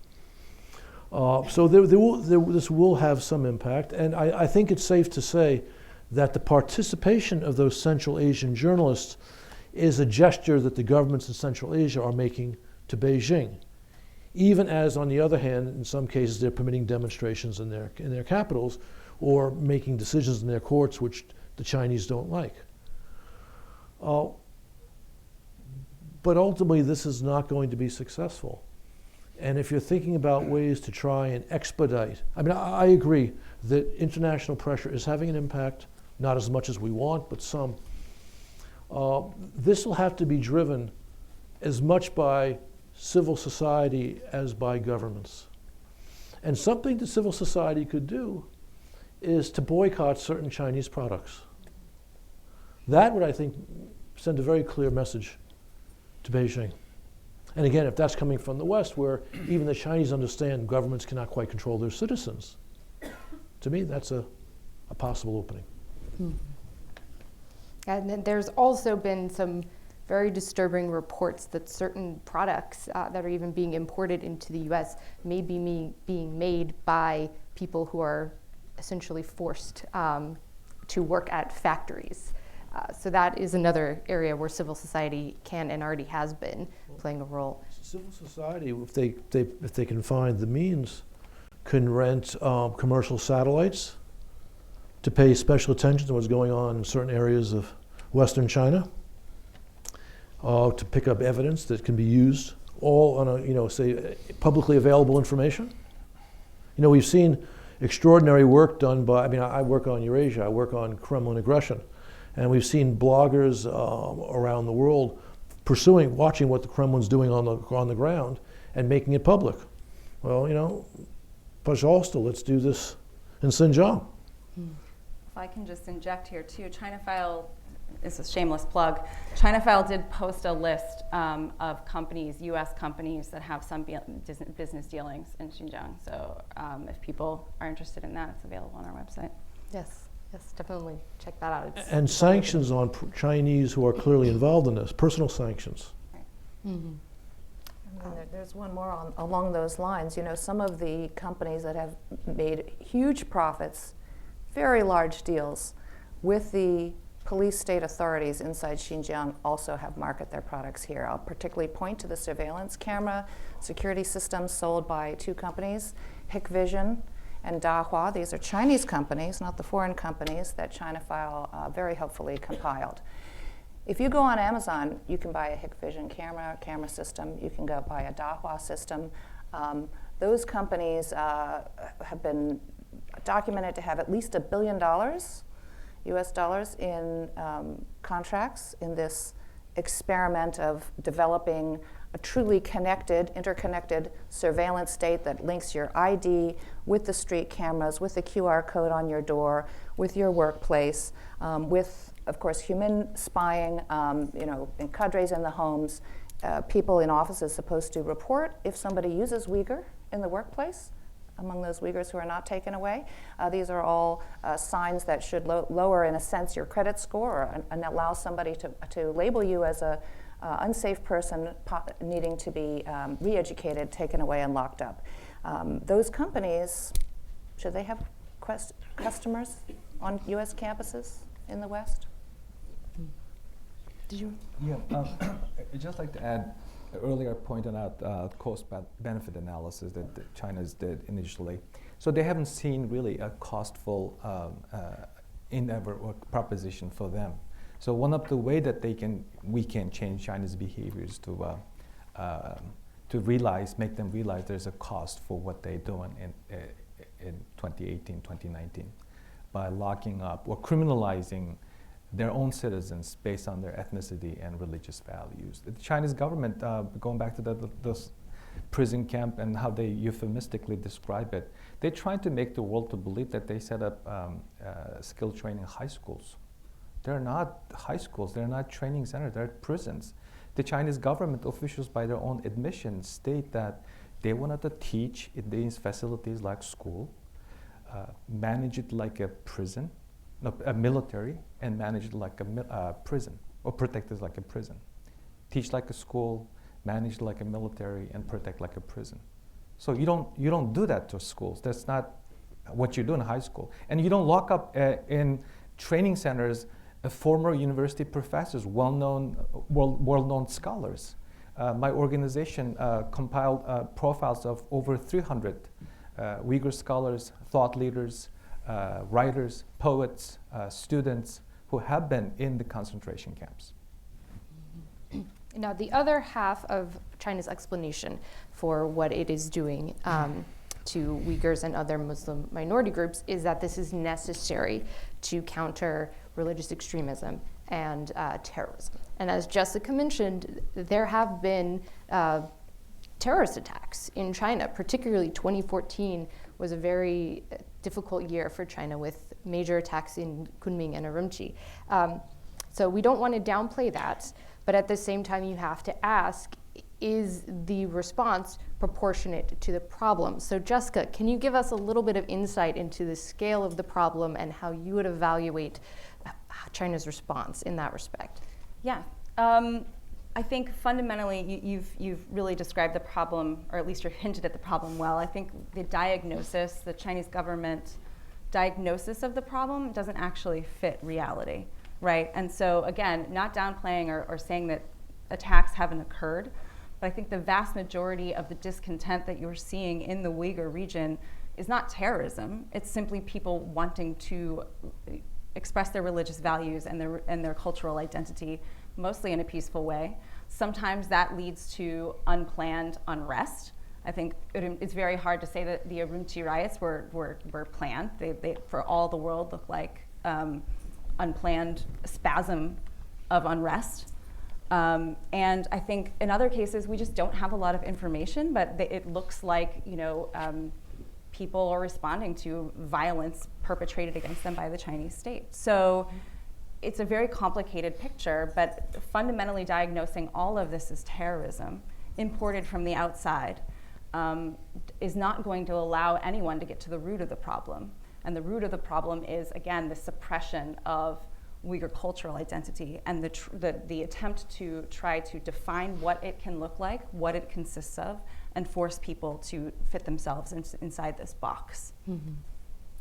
So this will have some impact, and I think it's safe to say that the participation of those Central Asian journalists is a gesture that the governments in Central Asia are making to Beijing, even as, on the other hand, in some cases they're permitting demonstrations in their capitals or making decisions in their courts which the Chinese don't like. But ultimately, this is not going to be successful. And if you're thinking about ways to try and expedite, I agree that international pressure is having an impact, not as much as we want, but some. This will have to be driven as much by civil society as by governments. And something that civil society could do is to boycott certain Chinese products. That would, I think, send a very clear message to Beijing. And again, if that's coming from the West, where even the Chinese understand governments cannot quite control their citizens, to me, that's a possible opening. Hmm. And then there's also been some very disturbing reports that certain products that are even being imported into the U.S. may be being made by people who are essentially forced to work at factories. So that is another area where civil society can and already has been playing a role. Civil society, if they can find the means, can rent commercial satellites to pay special attention to what's going on in certain areas of Western China, to pick up evidence that can be used, all on a, say, publicly available information. We've seen extraordinary work done by, I work on Eurasia, I work on Kremlin aggression, and we've seen bloggers around the world watching what the Kremlin's doing on the ground and making it public. Well, pожалуйста, let's do this in Xinjiang. If I can just inject here too, ChinaFile is a shameless plug. ChinaFile did post a list of companies, U.S. companies that have some business dealings in Xinjiang. So if people are interested in that, it's available on our website. Yes, definitely check that out. And sanctions on Chinese who are clearly involved in this, personal sanctions. Right. Mm-hmm. There's one more along those lines. Some of the companies that have made huge profits, very large deals with the police state authorities inside Xinjiang also have marketed their products here. I'll particularly point to the surveillance camera security systems sold by two companies, Hikvision and Dahua. These are Chinese companies, not the foreign companies that ChinaFile very helpfully compiled. If you go on Amazon, you can buy a Hikvision camera system. You can go buy a Dahua system. Those companies have been documented to have at least $1 billion US dollars in contracts in this experiment of developing a truly interconnected surveillance state that links your ID with the street cameras, with the QR code on your door, with your workplace, with, of course, human spying, in cadres in the homes. People in offices supposed to report if somebody uses Uyghur in the workplace, among those Uyghurs who are not taken away. These are all signs that should lower, in a sense, your credit score and allow somebody to label you as a unsafe person needing to be re-educated, taken away, and locked up. Those companies, should they have customers on U.S. campuses in the West? Did you? Yeah, I'd just like to add, earlier I pointed out cost-benefit analysis that China's did initially. So they haven't seen really a costful endeavor or proposition for them. So one of the way that we can change China's behaviors to make them realize there's a cost for what they're doing in 2018, 2019, by locking up or criminalizing their own citizens based on their ethnicity and religious values. The Chinese government, going back to the prison camp and how they euphemistically describe it, they're trying to make the world to believe that they set up skill training high schools. They're not high schools, they're not training centers, they're prisons. The Chinese government officials, by their own admission, state that they wanted to teach in these facilities like school, manage it like a prison, a military, and manage it like a prison, or protect it like a prison. Teach like a school, manage it like a military, and protect like a prison. So you don't do that to schools. That's not what you do in high school. And you don't lock up in training centers former university professors, world-known scholars. My organization compiled profiles of over 300 Uyghur scholars, thought leaders, writers, poets, students who have been in the concentration camps. Now, the other half of China's explanation for what it is doing to Uyghurs and other Muslim minority groups is that this is necessary to counter religious extremism and terrorism. And as Jessica mentioned, there have been terrorist attacks in China, particularly 2014 was a very difficult year for China with major attacks in Kunming and Urumqi. So we don't want to downplay that, but at the same time you have to ask, is the response proportionate to the problem? So Jessica, can you give us a little bit of insight into the scale of the problem and how you would evaluate China's response in that respect? Yeah. I think fundamentally you've really described the problem, or at least you're hinted at the problem well. I think the diagnosis, the Chinese government diagnosis of the problem doesn't actually fit reality. right? And so again, not downplaying or saying that attacks haven't occurred, but I think the vast majority of the discontent that you're seeing in the Uyghur region is not terrorism. It's simply people wanting to express their religious values and their cultural identity, mostly in a peaceful way. Sometimes that leads to unplanned unrest. I think it's very hard to say that the Urumqi riots were planned. They, for all the world, look like unplanned spasm of unrest. And I think in other cases, we just don't have a lot of information, but it looks like, people are responding to violence perpetrated against them by the Chinese state. So it's a very complicated picture, but fundamentally diagnosing all of this as terrorism imported from the outside is not going to allow anyone to get to the root of the problem. And the root of the problem is, again, the suppression of Uyghur cultural identity and the attempt to try to define what it can look like, what it consists of, and force people to fit themselves inside this box. Mm-hmm.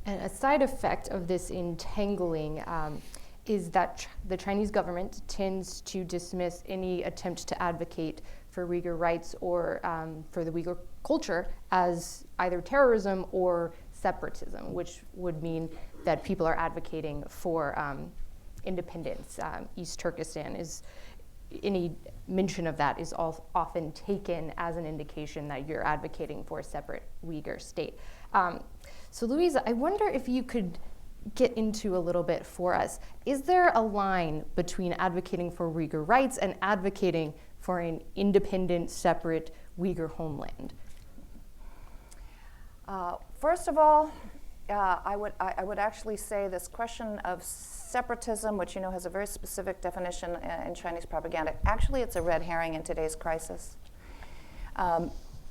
And a side effect of this entangling is that the Chinese government tends to dismiss any attempt to advocate for Uyghur rights or for the Uyghur culture as either terrorism or separatism, which would mean that people are advocating for independence. East Turkestan is, any mention of that is often taken as an indication that you're advocating for a separate Uyghur state. So Louisa, I wonder if you could get into a little bit for us. Is there a line between advocating for Uyghur rights and advocating for an independent, separate Uyghur homeland? First of all, I would actually say this question of separatism, which has a very specific definition in Chinese propaganda, actually it's a red herring in today's crisis.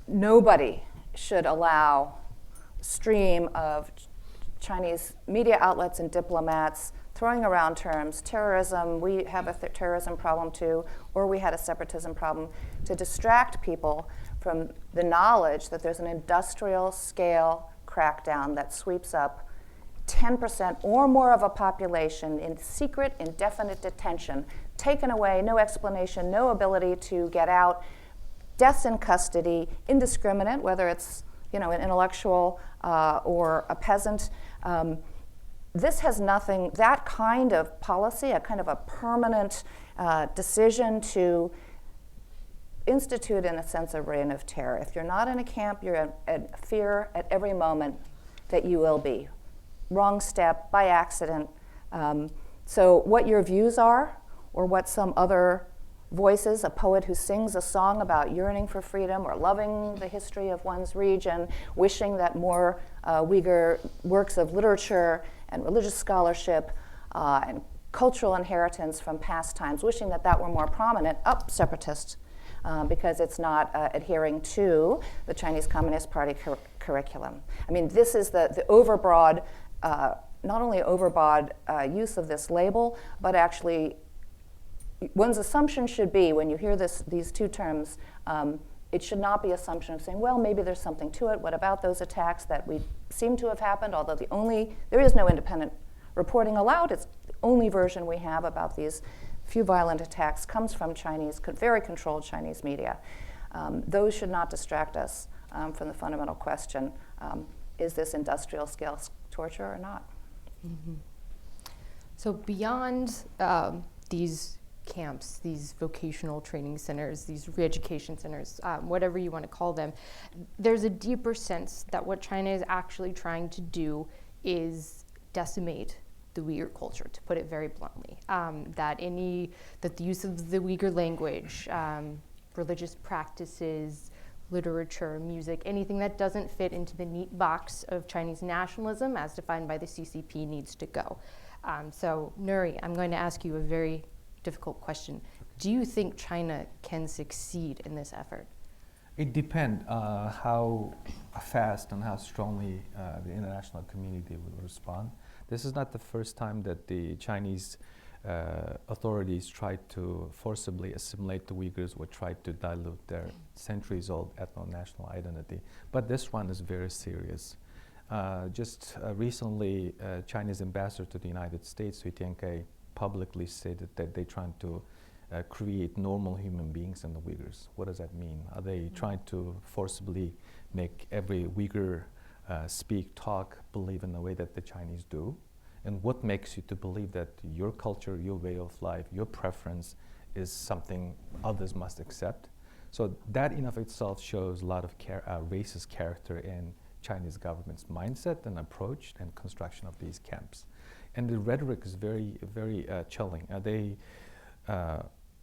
Nobody should allow stream of Chinese media outlets and diplomats throwing around terms, terrorism, we have a terrorism problem too, or we had a separatism problem, to distract people from the knowledge that there's an industrial scale crackdown that sweeps up 10% or more of a population in secret, indefinite detention, taken away, no explanation, no ability to get out, deaths in custody, indiscriminate, whether it's an intellectual or a peasant. This has nothing, that kind of policy, a kind of a permanent decision to institute, in a sense, a reign of terror. If you're not in a camp, you're at fear at every moment that you will be. Wrong step, by accident. So what your views are, or what some other voices, a poet who sings a song about yearning for freedom or loving the history of one's region, wishing that more Uyghur works of literature and religious scholarship and cultural inheritance from past times, wishing that were more prominent, separatist, because it's not adhering to the Chinese Communist Party curriculum. I mean, this is the overbroad, not only overbroad use of this label, but actually one's assumption should be, when you hear these two terms, it should not be assumption of saying, well, maybe there's something to it. What about those attacks that we seem to have happened? Although there is no independent reporting allowed. It's the only version we have about these few violent attacks comes from Chinese, very controlled Chinese media. Those should not distract us from the fundamental question, is this industrial scale torture or not? Mm-hmm. So beyond these camps, these vocational training centers, these re-education centers, whatever you want to call them, there's a deeper sense that what China is actually trying to do is decimate the Uyghur culture, to put it very bluntly. That the use of the Uyghur language, religious practices, literature, music, anything that doesn't fit into the neat box of Chinese nationalism as defined by the CCP needs to go. So Nuri, I'm going to ask you a very difficult question. Do you think China can succeed in this effort? It depends how fast and how strongly the international community will respond. This is not the first time that the Chinese authorities tried to forcibly assimilate the Uyghurs or tried to dilute their centuries-old ethno-national identity. But this one is very serious. Just recently, Chinese ambassador to the United States, Cite, publicly stated that they're trying to create normal human beings in the Uyghurs. What does that mean? Are they trying to forcibly make every Uyghur speak, talk, believe in the way that the Chinese do? And what makes you to believe that your culture, your way of life, your preference is something others must accept? So that in of itself shows a lot of racist character in Chinese government's mindset and approach and construction of these camps. And the rhetoric is very, very chilling.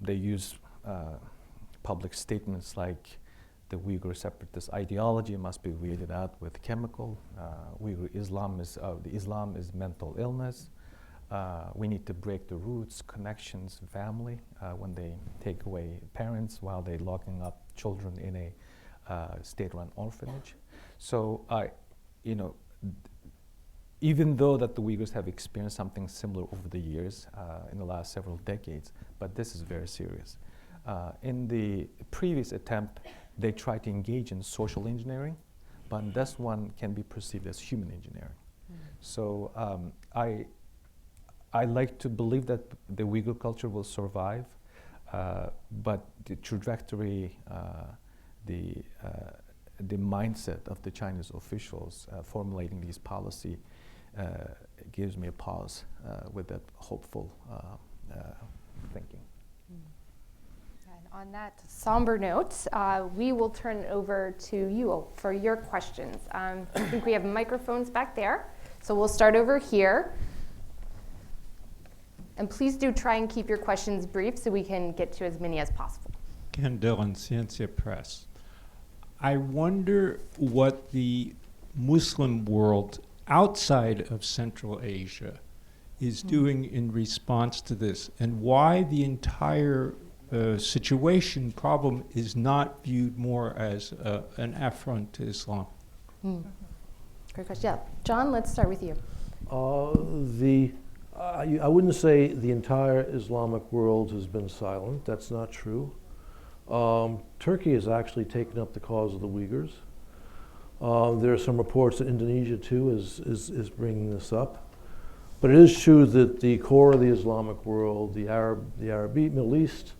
They use public statements like the Uyghur separatist ideology must be weeded out with chemical. Uyghur Islam is mental illness. We need to break the roots, connections, family, when they take away parents while they're locking up children in a state-run orphanage. So, even though that the Uyghurs have experienced something similar over the years, in the last several decades, but this is very serious. In the previous attempt, they tried to engage in social engineering, but this one can be perceived as human engineering. So I like to believe that the Uyghur culture will survive, but the trajectory, the mindset of the Chinese officials formulating these policy gives me a pause with that hopeful thinking. And on that somber note, we will turn it over to you for your questions. I think we have microphones back there, so we'll start over here. And please do try and keep your questions brief so we can get to as many as possible. Ken Dillon, Ciencia Press. I wonder what the Muslim world outside of Central Asia is doing in response to this, and why the entire problem is not viewed more as an affront to Islam. Great question. Yeah, John, let's start with you. I wouldn't say the entire Islamic world has been silent. That's not true. Turkey has actually taken up the cause of the Uyghurs. There are some reports that Indonesia too is bringing this up. But it is true that the core of the Islamic world, the Arab Middle East,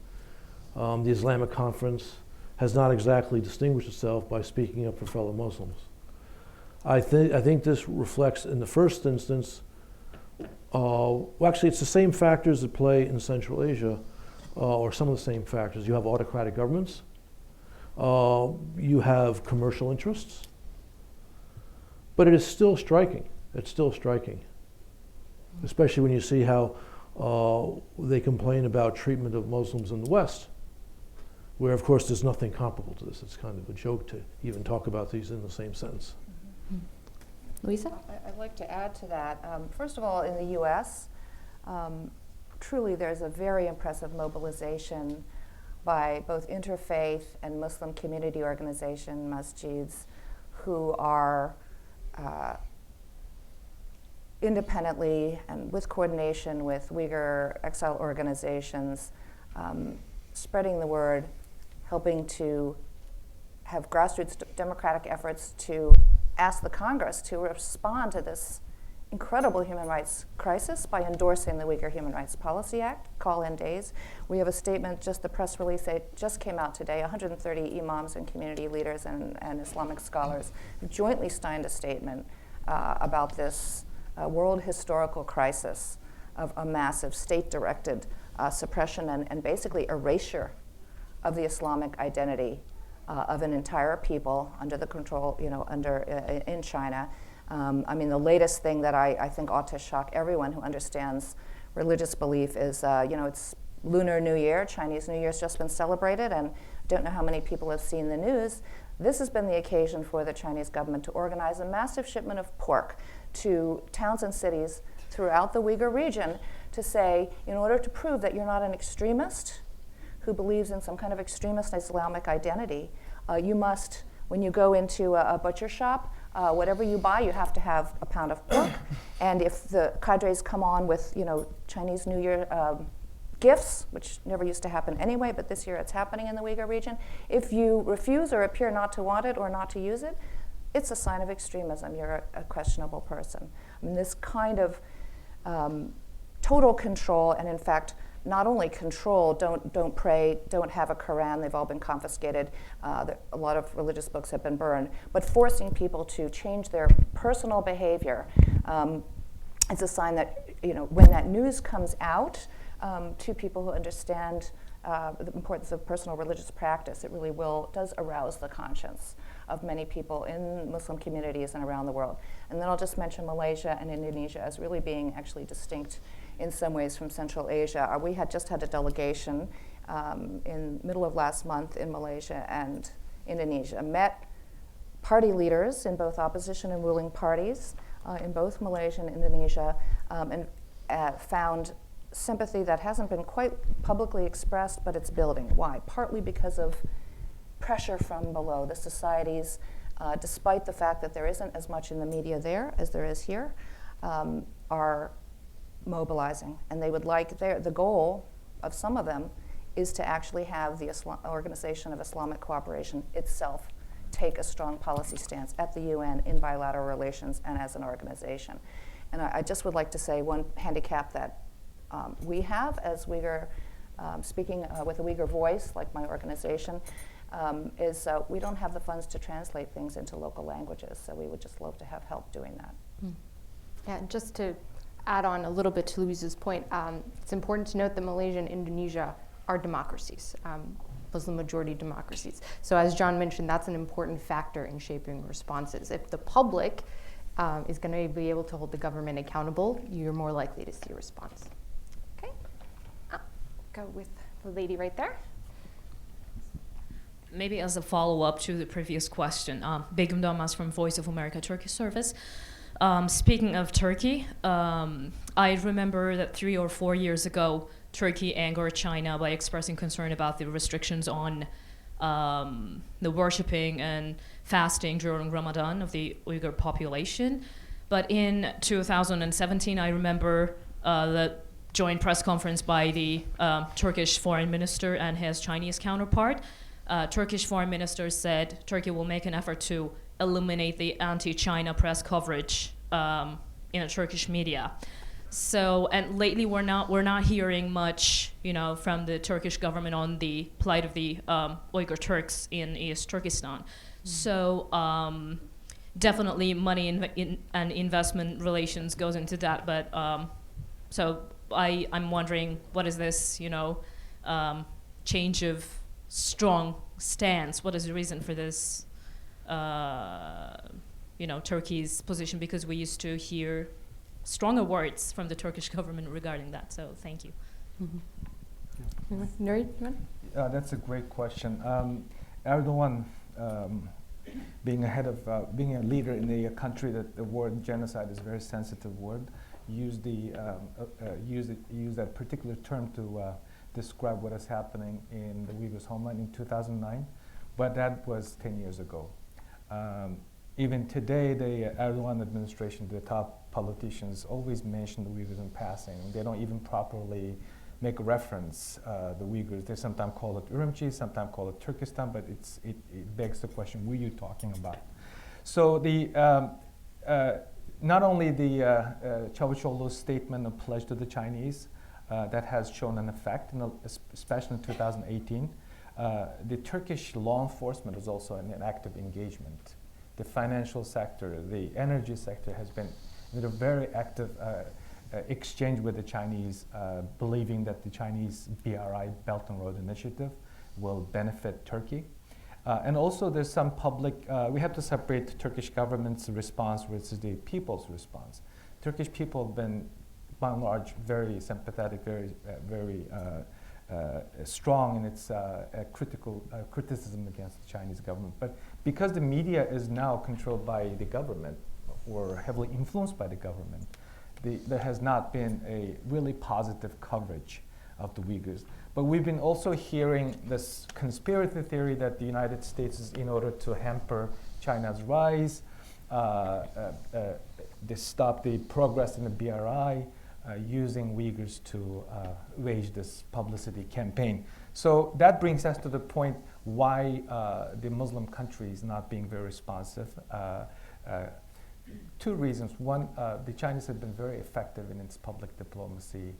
the Islamic Conference, has not exactly distinguished itself by speaking up for fellow Muslims. I think this reflects, in the first instance, actually it's the same factors that play in Central Asia, or some of the same factors. You have autocratic governments, you have commercial interests, but it is still striking. It's still striking, especially when you see how they complain about treatment of Muslims in the West, where of course there's nothing comparable to this. It's kind of a joke to even talk about these in the same sentence. Louisa? I'd like to add to that. First of all, in the U.S., truly there's a very impressive mobilization by both interfaith and Muslim community organization, masjids, who are independently and with coordination with Uyghur exile organizations, spreading the word, helping to have grassroots democratic efforts to ask the Congress to respond to this incredible human rights crisis by endorsing the Uyghur Human Rights Policy Act, call-in days. We have a statement, just the press release just came out today, 130 imams and community leaders and Islamic scholars jointly signed a statement about this world historical crisis of a massive state-directed suppression and basically erasure of the Islamic identity of an entire people under the control, in China. I mean, the latest thing that I think ought to shock everyone who understands religious belief is, it's Lunar New Year. Chinese New Year's just been celebrated, and don't know how many people have seen the news. This has been the occasion for the Chinese government to organize a massive shipment of pork to towns and cities throughout the Uyghur region to say, in order to prove that you're not an extremist who believes in some kind of extremist Islamic identity, you must, when you go into a butcher shop, whatever you buy, you have to have a pound of pork. And if the cadres come on with, Chinese New Year gifts, which never used to happen anyway, but this year it's happening in the Uyghur region, if you refuse or appear not to want it or not to use it, it's a sign of extremism. You're a questionable person. I mean, this kind of total control, and in fact, not only control, don't pray, don't have a Quran, they've all been confiscated, a lot of religious books have been burned, but forcing people to change their personal behavior. It's a sign that, when that news comes out to people who understand the importance of personal religious practice, it really does arouse the conscience of many people in Muslim communities and around the world. And then I'll just mention Malaysia and Indonesia as really being actually distinct in some ways from Central Asia. We had just had a delegation in middle of last month in Malaysia and Indonesia, met party leaders in both opposition and ruling parties in both Malaysia and Indonesia, and found sympathy that hasn't been quite publicly expressed, but it's building. Why? Partly because of pressure from below. The societies, despite the fact that there isn't as much in the media there as there is here, are mobilizing. And they would like, the goal of some of them is to actually have the Organization of Islamic Cooperation itself take a strong policy stance at the UN in bilateral relations and as an organization. And I just would like to say one handicap that we have as Uyghur, speaking with a Uyghur voice, like my organization, is we don't have the funds to translate things into local languages, so we would just love to have help doing that. Yeah, and just to add on a little bit to Louise's point, it's important to note that Malaysia and Indonesia are democracies, Muslim majority democracies. So as John mentioned, that's an important factor in shaping responses. If the public is going to be able to hold the government accountable, you're more likely to see a response. Okay, go with the lady right there. Maybe as a follow-up to the previous question, Begum Damas from Voice of America Turkish Service. Speaking of Turkey, I remember that 3 or 4 years ago, Turkey angered China by expressing concern about the restrictions on the worshipping and fasting during Ramadan of the Uyghur population. But in 2017, I remember the joint press conference by the Turkish foreign minister and his Chinese counterpart. Turkish foreign minister said Turkey will make an effort to eliminate the anti-China press coverage in the Turkish media. So, and lately we're not hearing much, from the Turkish government on the plight of the Uyghur Turks in East Turkestan. So, definitely money and investment relations goes into that. But so I'm wondering, what is this, change of strong stance? What is the reason for this? Turkey's position, because we used to hear stronger words from the Turkish government regarding that. So thank you. Nuri, That's a great question. Erdogan, being a leader in a country that the word genocide is a very sensitive word, used that particular term to describe what is happening in the Uyghurs' homeland in 2009, but that was 10 years ago. Even today, the Erdogan administration, the top politicians, always mention the Uyghurs in passing. They don't even properly make a reference the Uyghurs. They sometimes call it Urumqi, sometimes call it Turkestan, but it begs the question, who are you talking about? So not only the Çavuşoğlu's statement of pledge to the Chinese that has shown an effect, especially in 2018, the Turkish law enforcement is also in an active engagement. The financial sector, the energy sector has been in a very active exchange with the Chinese, believing that the Chinese BRI, Belt and Road Initiative, will benefit Turkey. And also there's some public, we have to separate the Turkish government's response versus the people's response. Turkish people have been, by and large, very sympathetic, very strong in its criticism against the Chinese government. But because the media is now controlled by the government or heavily influenced by the government, there has not been a really positive coverage of the Uyghurs. But we've been also hearing this conspiracy theory that the United States is, in order to hamper China's rise, they stop the progress in the BRI, using Uyghurs to wage this publicity campaign. So that brings us to the point why the Muslim countries not being very responsive. Two reasons. One, the Chinese have been very effective in its public diplomacy,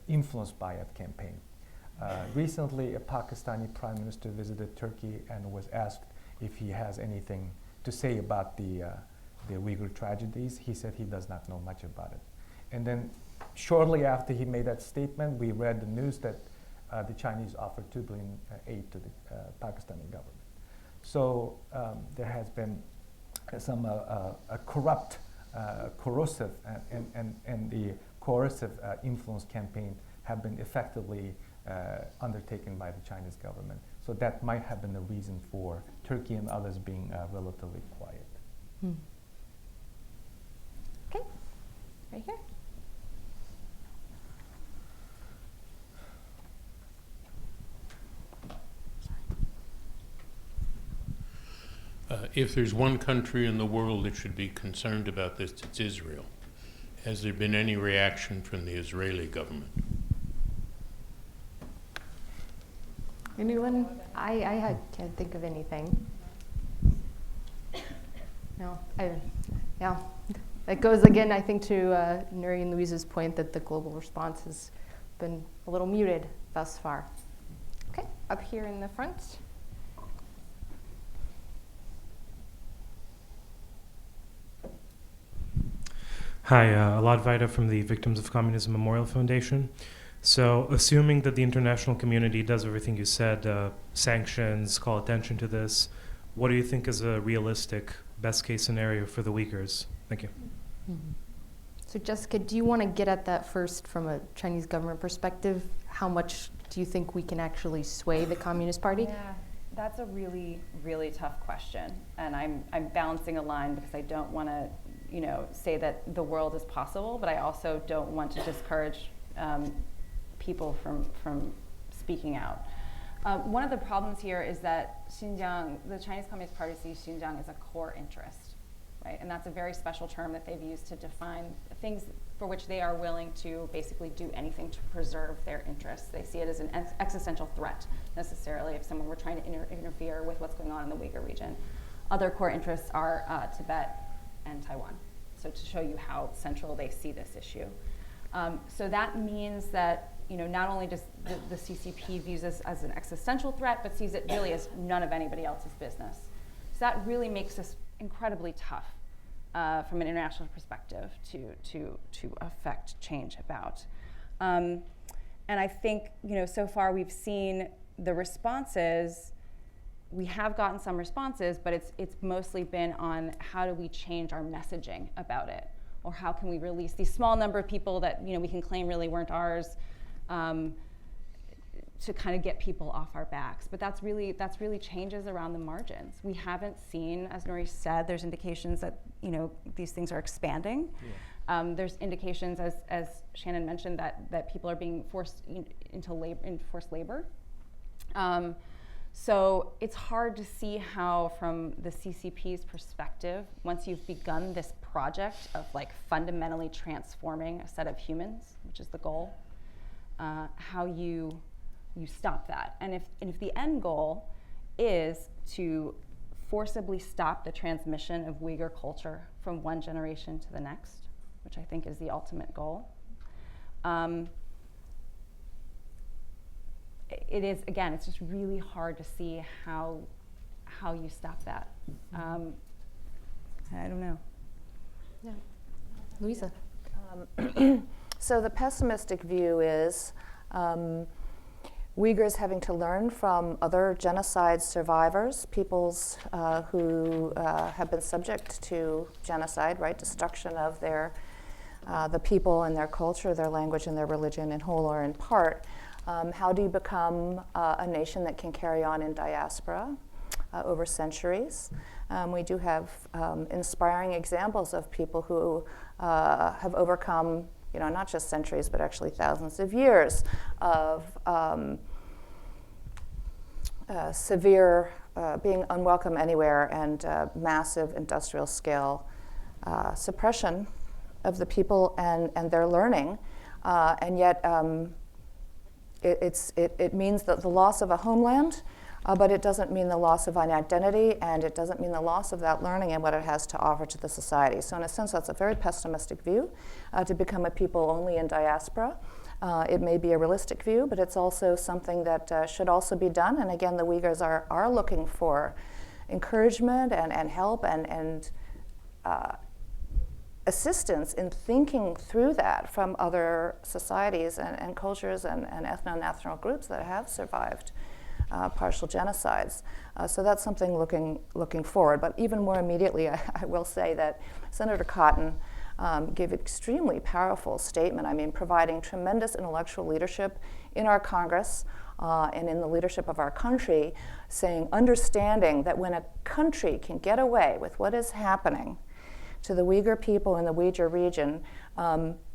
influenced by that campaign. Recently, a Pakistani prime minister visited Turkey and was asked if he has anything to say about the Uyghur tragedies. He said he does not know much about it. And then shortly after he made that statement, we read the news that the Chinese offered 2 billion aid to the Pakistani government. So there has been some corrupt, corrosive, and the coercive influence campaign have been effectively undertaken by the Chinese government. So that might have been the reason for Turkey and others being relatively quiet. Okay, right here. If there's one country in the world that should be concerned about this, it's Israel. Has there been any reaction from the Israeli government? Anyone? I can't think of anything. No, yeah. That goes again, I think, to Nuri and Louise's point that the global response has been a little muted thus far. Okay, up here in the front. Hi, Alad Vaida from the Victims of Communism Memorial Foundation. So, assuming that the international community does everything you said, sanctions, call attention to this, what do you think is a realistic best case scenario for the Uyghurs? Thank you. So Jessica, do you want to get at that first from a Chinese government perspective? How much do you think we can actually sway the Communist Party? Yeah, that's a really, really tough question. And I'm balancing a line because I don't want to, say that the world is possible, but I also don't want to discourage people from speaking out. One of the problems here is that Xinjiang, the Chinese Communist Party sees Xinjiang as a core interest, right? And that's a very special term that they've used to define things for which they are willing to basically do anything to preserve their interests. They see it as an existential threat, necessarily, if someone were trying to interfere with what's going on in the Uyghur region. Other core interests are Tibet and Taiwan. So to show you how central they see this issue. So that means that not only does the CCP views this as an existential threat, but sees it really as none of anybody else's business. So that really makes this incredibly tough from an international perspective to affect change about. And I think so far we've seen the responses. We have gotten some responses, but it's mostly been on how do we change our messaging about it, or how can we release these small number of people that we can claim really weren't ours, to kind of get people off our backs. But that's really changes around the margins. We haven't seen, as Nuri said, there's indications that these things are expanding. Yeah. There's indications, as Shannon mentioned, that people are being forced into forced labor. So it's hard to see how, from the CCP's perspective, once you've begun this project of fundamentally transforming a set of humans, which is the goal, how you stop that. And if the end goal is to forcibly stop the transmission of Uyghur culture from one generation to the next, which I think is the ultimate goal, it is, again, it's just really hard to see how you stop that. I don't know. Yeah. Louisa. So the pessimistic view is Uyghurs having to learn from other genocide survivors, peoples who have been subject to genocide, right? Destruction of the people and their culture, their language and their religion in whole or in part. How do you become a nation that can carry on in diaspora over centuries? We do have inspiring examples of people who have overcome, not just centuries, but actually thousands of years of severe being unwelcome anywhere and massive industrial scale suppression of the people and their learning, and yet it means that the loss of a homeland, but it doesn't mean the loss of an identity, and it doesn't mean the loss of that learning and what it has to offer to the society. So in a sense, that's a very pessimistic view, to become a people only in diaspora. It may be a realistic view, but it's also something that should also be done. And again, the Uyghurs are looking for encouragement and help and assistance in thinking through that from other societies and cultures and ethno-national groups that have survived partial genocides. So that's something looking forward. But even more immediately, I will say that Senator Cotton gave an extremely powerful statement, providing tremendous intellectual leadership in our Congress and in the leadership of our country, saying, understanding that when a country can get away with what is happening to the Uyghur people in the Uyghur region,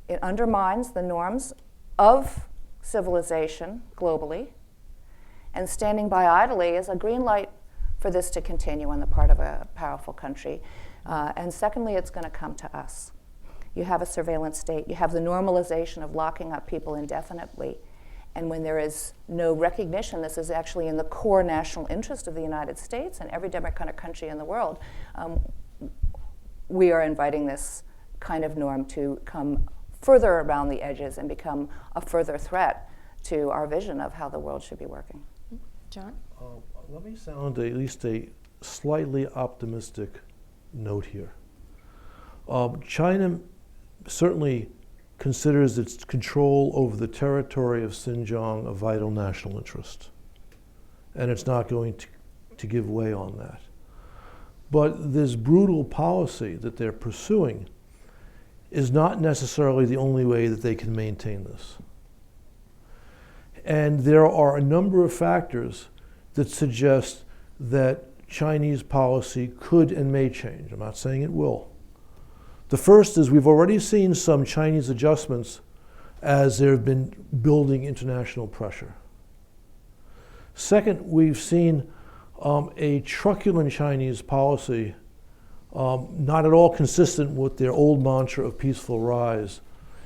it undermines the norms of civilization globally, and standing by idly is a green light for this to continue on the part of a powerful country. And secondly, it's going to come to us. You have a surveillance state. You have the normalization of locking up people indefinitely. And when there is no recognition, this is actually in the core national interest of the United States and every democratic country in the world, we are inviting this kind of norm to come further around the edges and become a further threat to our vision of how the world should be working. John? Let me sound at least a slightly optimistic note here. China certainly considers its control over the territory of Xinjiang a vital national interest, and it's not going to give way on that. But this brutal policy that they're pursuing is not necessarily the only way that they can maintain this. And there are a number of factors that suggest that Chinese policy could and may change. I'm not saying it will. The first is we've already seen some Chinese adjustments as there have been building international pressure. Second, we've seen a truculent Chinese policy, not at all consistent with their old mantra of peaceful rise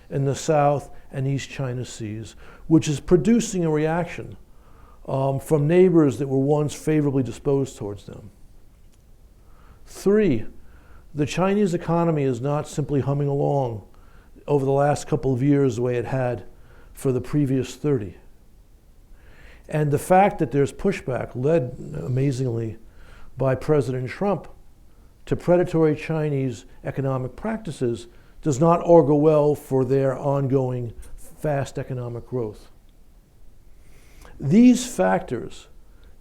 in the South and East China Seas, which is producing a reaction from neighbors that were once favorably disposed towards them. Three, the Chinese economy is not simply humming along over the last couple of years the way it had for the previous 30. And the fact that there's pushback, led amazingly by President Trump, to predatory Chinese economic practices does not augur well for their ongoing fast economic growth. These factors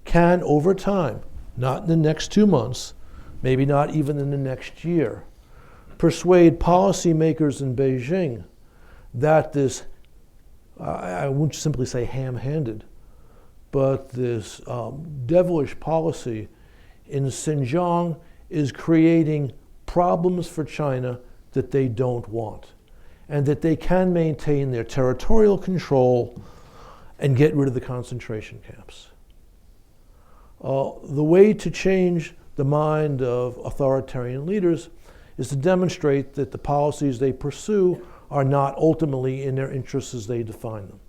can, over time, not in the next 2 months, maybe not even in the next year, persuade policymakers in Beijing that this, I won't simply say ham-handed, but this devilish policy in Xinjiang is creating problems for China that they don't want, and that they can maintain their territorial control and get rid of the concentration camps. The way to change the mind of authoritarian leaders is to demonstrate that the policies they pursue are not ultimately in their interests as they define them.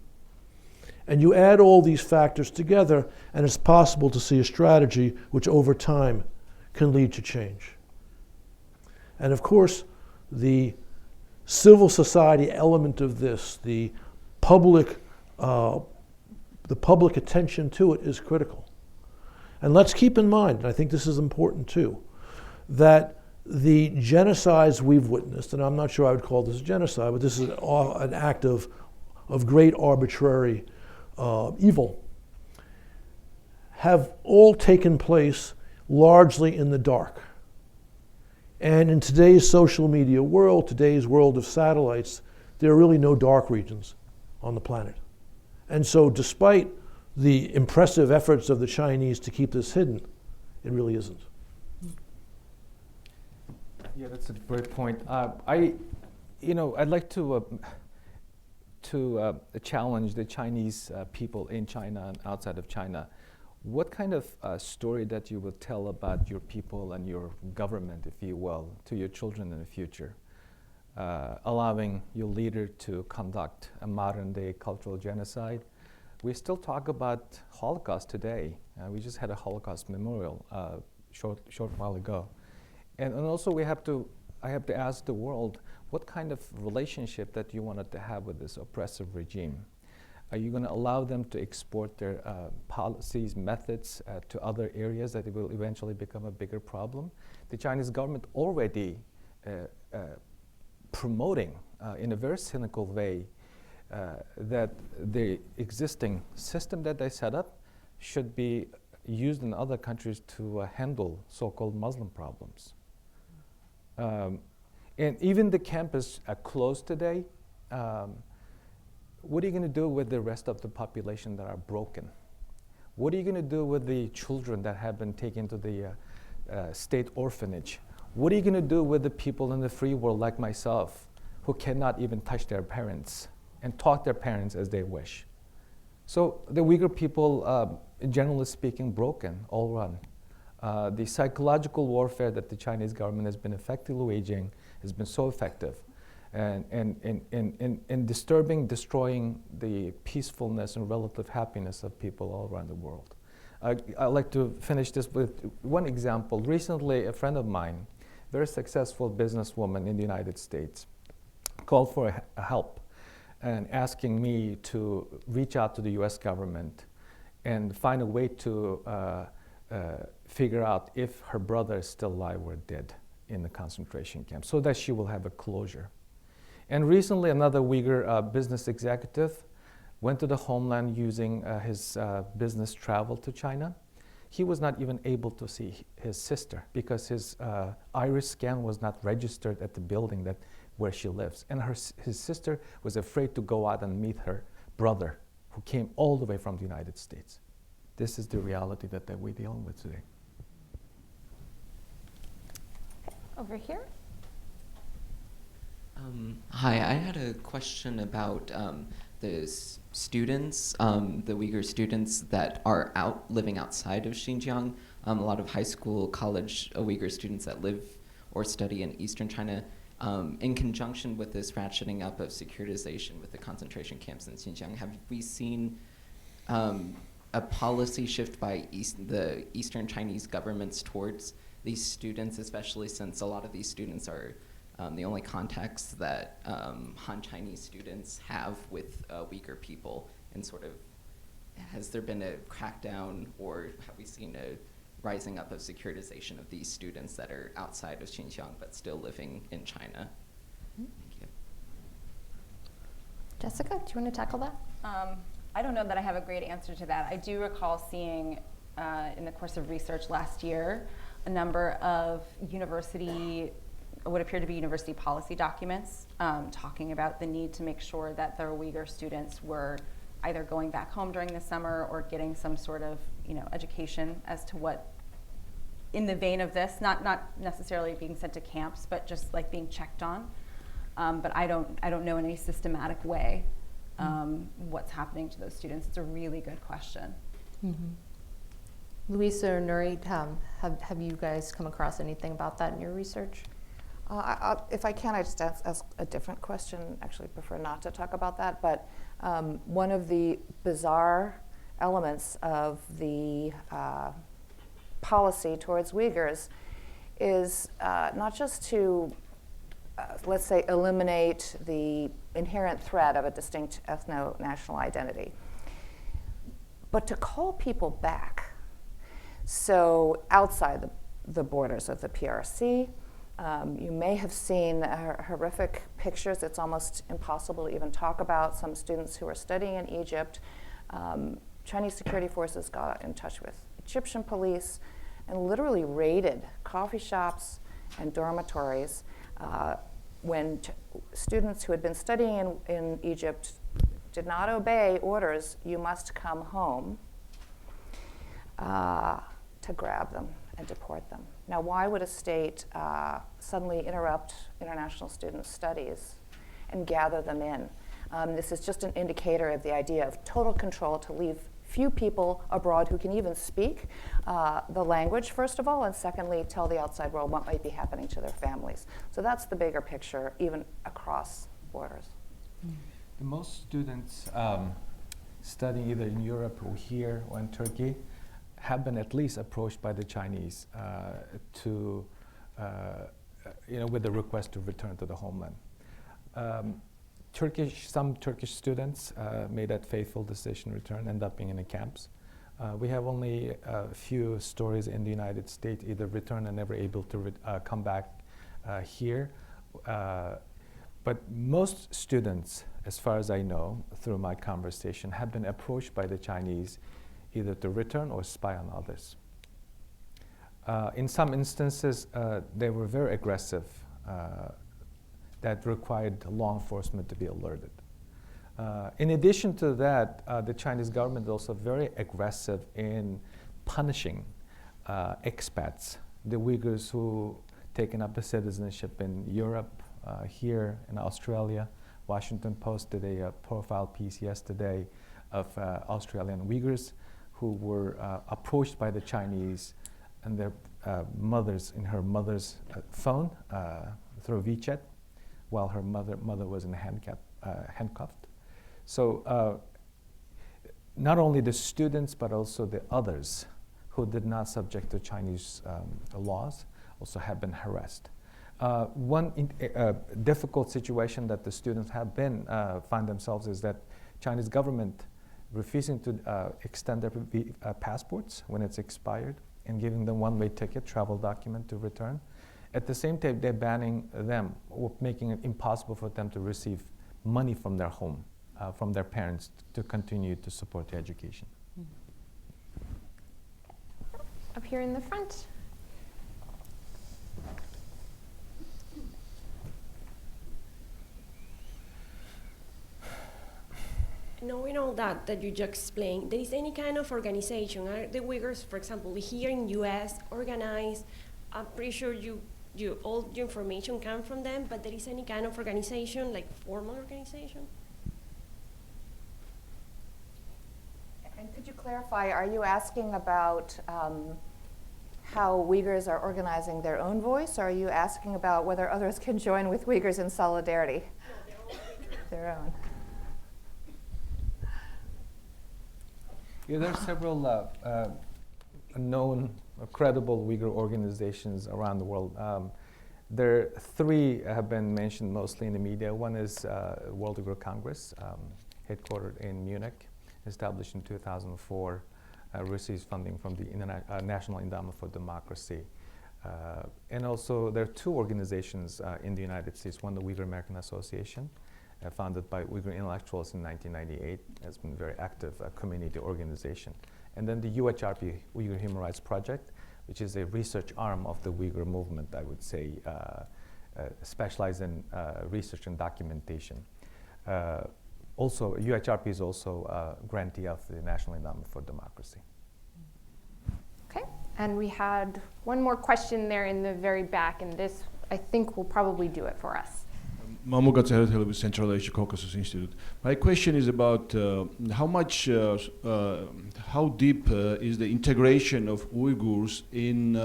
And you add all these factors together, and it's possible to see a strategy which over time can lead to change. And of course, the civil society element of this, the public attention to it is critical. And let's keep in mind, and I think this is important too, that the genocides we've witnessed, and I'm not sure I would call this a genocide, but this is an act of great arbitrary evil, have all taken place largely in the dark. And in today's social media world, today's world of satellites, there are really no dark regions on the planet. And so despite the impressive efforts of the Chinese to keep this hidden, it really isn't. Yeah, that's a great point. I'd like to challenge the Chinese people in China and outside of China. What kind of story that you will tell about your people and your government, if you will, to your children in the future, allowing your leader to conduct a modern-day cultural genocide? We still talk about Holocaust today. We just had a Holocaust memorial short while ago. And also I have to ask the world, what kind of relationship that you wanted to have with this oppressive regime? Are you going to allow them to export their policies, methods to other areas that it will eventually become a bigger problem? The Chinese government already promoting in a very cynical way that the existing system that they set up should be used in other countries to handle so-called Muslim problems. And even the campus closed today. What are you going to do with the rest of the population that are broken? What are you going to do with the children that have been taken to the state orphanage? What are you going to do with the people in the free world like myself who cannot even touch their parents and talk to their parents as they wish? So the Uyghur people, generally speaking, broken all around. The psychological warfare that the Chinese government has been effectively waging has been so effective and disturbing, destroying the peacefulness and relative happiness of people all around the world. I'd like to finish this with one example. Recently, a friend of mine, very successful businesswoman in the United States, called for help and asking me to reach out to the US government and find a way to figure out if her brother is still alive or dead in the concentration camp so that she will have a closure. And recently, another Uyghur business executive went to the homeland using his business travel to China. He was not even able to see his sister because his iris scan was not registered at the building where she lives. And his sister was afraid to go out and meet her brother, who came all the way from the United States. This is the reality that we're dealing with today. Over here. Hi, I had a question about the students, the Uyghur students that are living outside of Xinjiang. A lot of high school, college Uyghur students that live or study in eastern China. In conjunction with this ratcheting up of securitization with the concentration camps in Xinjiang, have we seen a policy shift by the Eastern Chinese governments towards these students, especially since a lot of these students are the only contacts that Han Chinese students have with Uyghur people, and sort of, has there been a crackdown, or have we seen a rising up of securitization of these students that are outside of Xinjiang but still living in China? Thank you. Jessica, do you want to tackle that? I don't know that I have a great answer to that. I do recall seeing in the course of research last year a number of what appeared to be university policy documents talking about the need to make sure that their Uyghur students were either going back home during the summer or getting some sort of education as to what, in the vein of this, not necessarily being sent to camps, but just like being checked on. But I don't know in any systematic way what's happening to those students. It's a really good question. Mm-hmm. Luisa or Nuri, have you guys come across anything about that in your research? If I can, I just ask a different question. Actually, prefer not to talk about that. But one of the bizarre elements of the policy towards Uyghurs is not just to, let's say, eliminate the inherent threat of a distinct ethno-national identity, but to call people back. So outside the borders of the PRC, you may have seen horrific pictures. It's almost impossible to even talk about. Some students who are studying in Egypt, Chinese security forces got in touch with Egyptian police and literally raided coffee shops and dormitories when students who had been studying in Egypt did not obey orders, you must come home, to grab them and deport them. Now, why would a state suddenly interrupt international students' studies and gather them in? This is just an indicator of the idea of total control to leave few people abroad who can even speak the language, first of all, and secondly, tell the outside world what might be happening to their families. So that's the bigger picture, even across borders. Most students studying either in Europe or here or in Turkey have been at least approached by the Chinese to, with a request to return to the homeland. Some Turkish students made that fateful decision to return, end up being in the camps. We have only a few stories in the United States, either return and never able to come back here. But most students, as far as I know, through my conversation, have been approached by the Chinese either to return or spy on others. In some instances, they were very aggressive, that required law enforcement to be alerted. In addition to that, the Chinese government is also very aggressive in punishing expats, the Uyghurs who taken up the citizenship in Europe, here in Australia. Washington Post did a profile piece yesterday of Australian Uyghurs who were approached by the Chinese and their mothers in her mother's phone through WeChat while her mother was in handcuffed. So not only the students but also the others who did not subject to Chinese laws also have been harassed. One difficult situation that the students have been find themselves is that Chinese government refusing to extend their passports when it's expired and giving them one-way ticket, travel document to return. At the same time, they're banning them, or making it impossible for them to receive money from their home, from their parents, to continue to support their education. Up here in the front. Knowing all that you just explained, there is any kind of organization? Are the Uyghurs, for example, here in U.S. organized? I'm pretty sure all your information comes from them, but there is any kind of organization, like formal organization? And could you clarify, are you asking about how Uyghurs are organizing their own voice, or are you asking about whether others can join with Uyghurs in solidarity? No, their own. Yeah, there are several known, credible Uyghur organizations around the world. There are three have been mentioned mostly in the media. One is World Uyghur Congress, headquartered in Munich, established in 2004, receives funding from the National Endowment for Democracy. And also there are two organizations in the United States. One, the Uyghur American Association, founded by Uyghur intellectuals in 1998, has been a very active community organization. And then the UHRP, Uyghur Human Rights Project, which is a research arm of the Uyghur movement, I would say, specialized in research and documentation. Also, UHRP is also a grantee of the National Endowment for Democracy. Okay, and we had one more question there in the very back, and this, I think, will probably do it for us. Mahmoud Gatzaher with Central Asia Caucasus Institute. My question is about how deep is the integration of Uyghurs in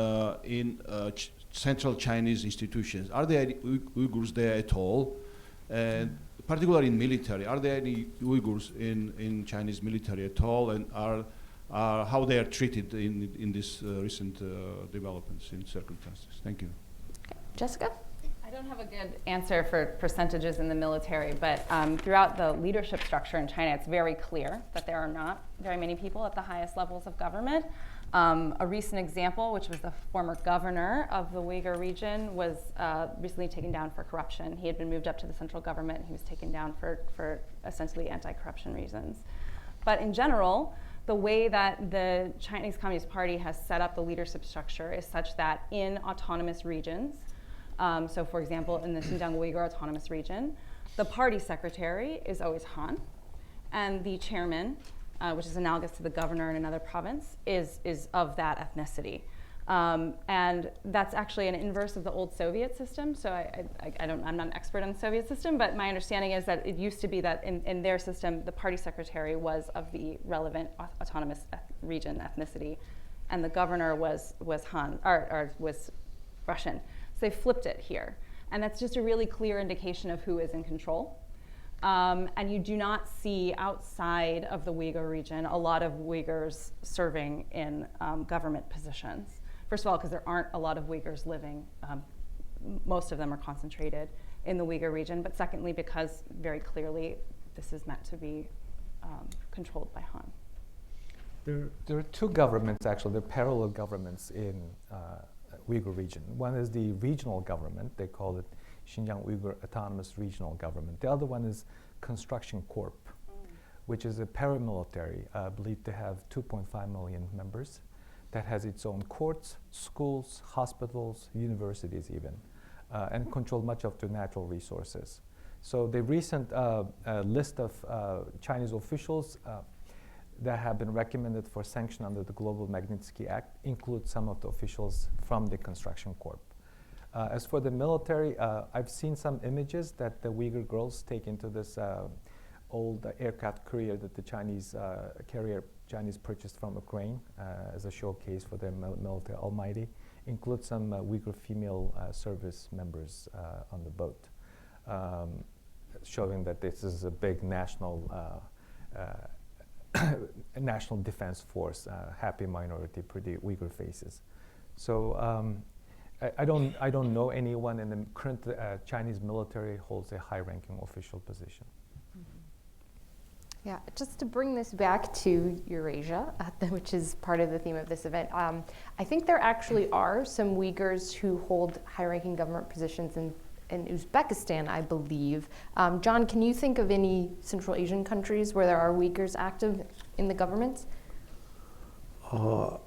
Central Chinese institutions? Are there any Uyghurs there at all? And particularly in military, are there any Uyghurs in Chinese military at all? And how they are treated in this recent developments in circumstances? Thank you. Okay. Jessica? I don't have a good answer for percentages in the military, but throughout the leadership structure in China, it's very clear that there are not very many people at the highest levels of government. A recent example, which was the former governor of the Uyghur region, was recently taken down for corruption. He had been moved up to the central government. He was taken down for essentially anti-corruption reasons. But in general, the way that the Chinese Communist Party has set up the leadership structure is such that in autonomous regions, so for example, in the Xinjiang Uyghur Autonomous Region, the party secretary is always Han, and the chairman, which is analogous to the governor in another province, is of that ethnicity. And that's actually an inverse of the old Soviet system. So I'm not an expert on the Soviet system, but my understanding is that it used to be that in their system, the party secretary was of the relevant autonomous region ethnicity, and the governor was Han, or was Russian. So they flipped it here. And that's just a really clear indication of who is in control. And you do not see outside of the Uyghur region a lot of Uyghurs serving in government positions. First of all, because there aren't a lot of Uyghurs living, most of them are concentrated in the Uyghur region, but secondly, because very clearly this is meant to be controlled by Han. There are two governments, actually. There are parallel governments in Uyghur region. One is the regional government. They call it Xinjiang Uyghur Autonomous Regional Government. The other one is Construction Corp, which is a paramilitary believed to have 2.5 million members that has its own courts, schools, hospitals, universities even, and control much of the natural resources. So the recent list of Chinese officials that have been recommended for sanction under the Global Magnitsky Act includes some of the officials from the Construction Corp. As for the military, I've seen some images that the Uyghur girls take into this old aircraft carrier that the Chinese Chinese purchased from Ukraine as a showcase for their military almighty. Includes some Uyghur female service members on the boat, showing that this is a big national national defense force, happy minority, pretty Uyghur faces. So I don't know anyone in the current Chinese military holds a high-ranking official position. Yeah, just to bring this back to Eurasia, which is part of the theme of this event, I think there actually are some Uyghurs who hold high-ranking government positions in Uzbekistan, I believe. John, can you think of any Central Asian countries where there are Uyghurs active in the government? The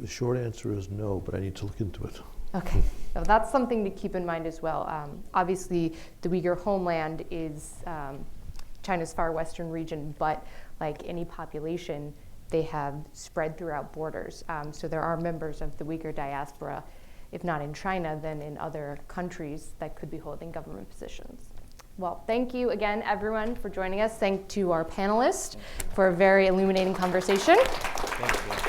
short answer is no, but I need to look into it. Okay, so that's something to keep in mind as well. Obviously, the Uyghur homeland is China's far western region, but like any population, they have spread throughout borders. So there are members of the Uyghur diaspora, if not in China, then in other countries that could be holding government positions. Well, thank you again, everyone, for joining us. Thank to our panelists for a very illuminating conversation. Thank you.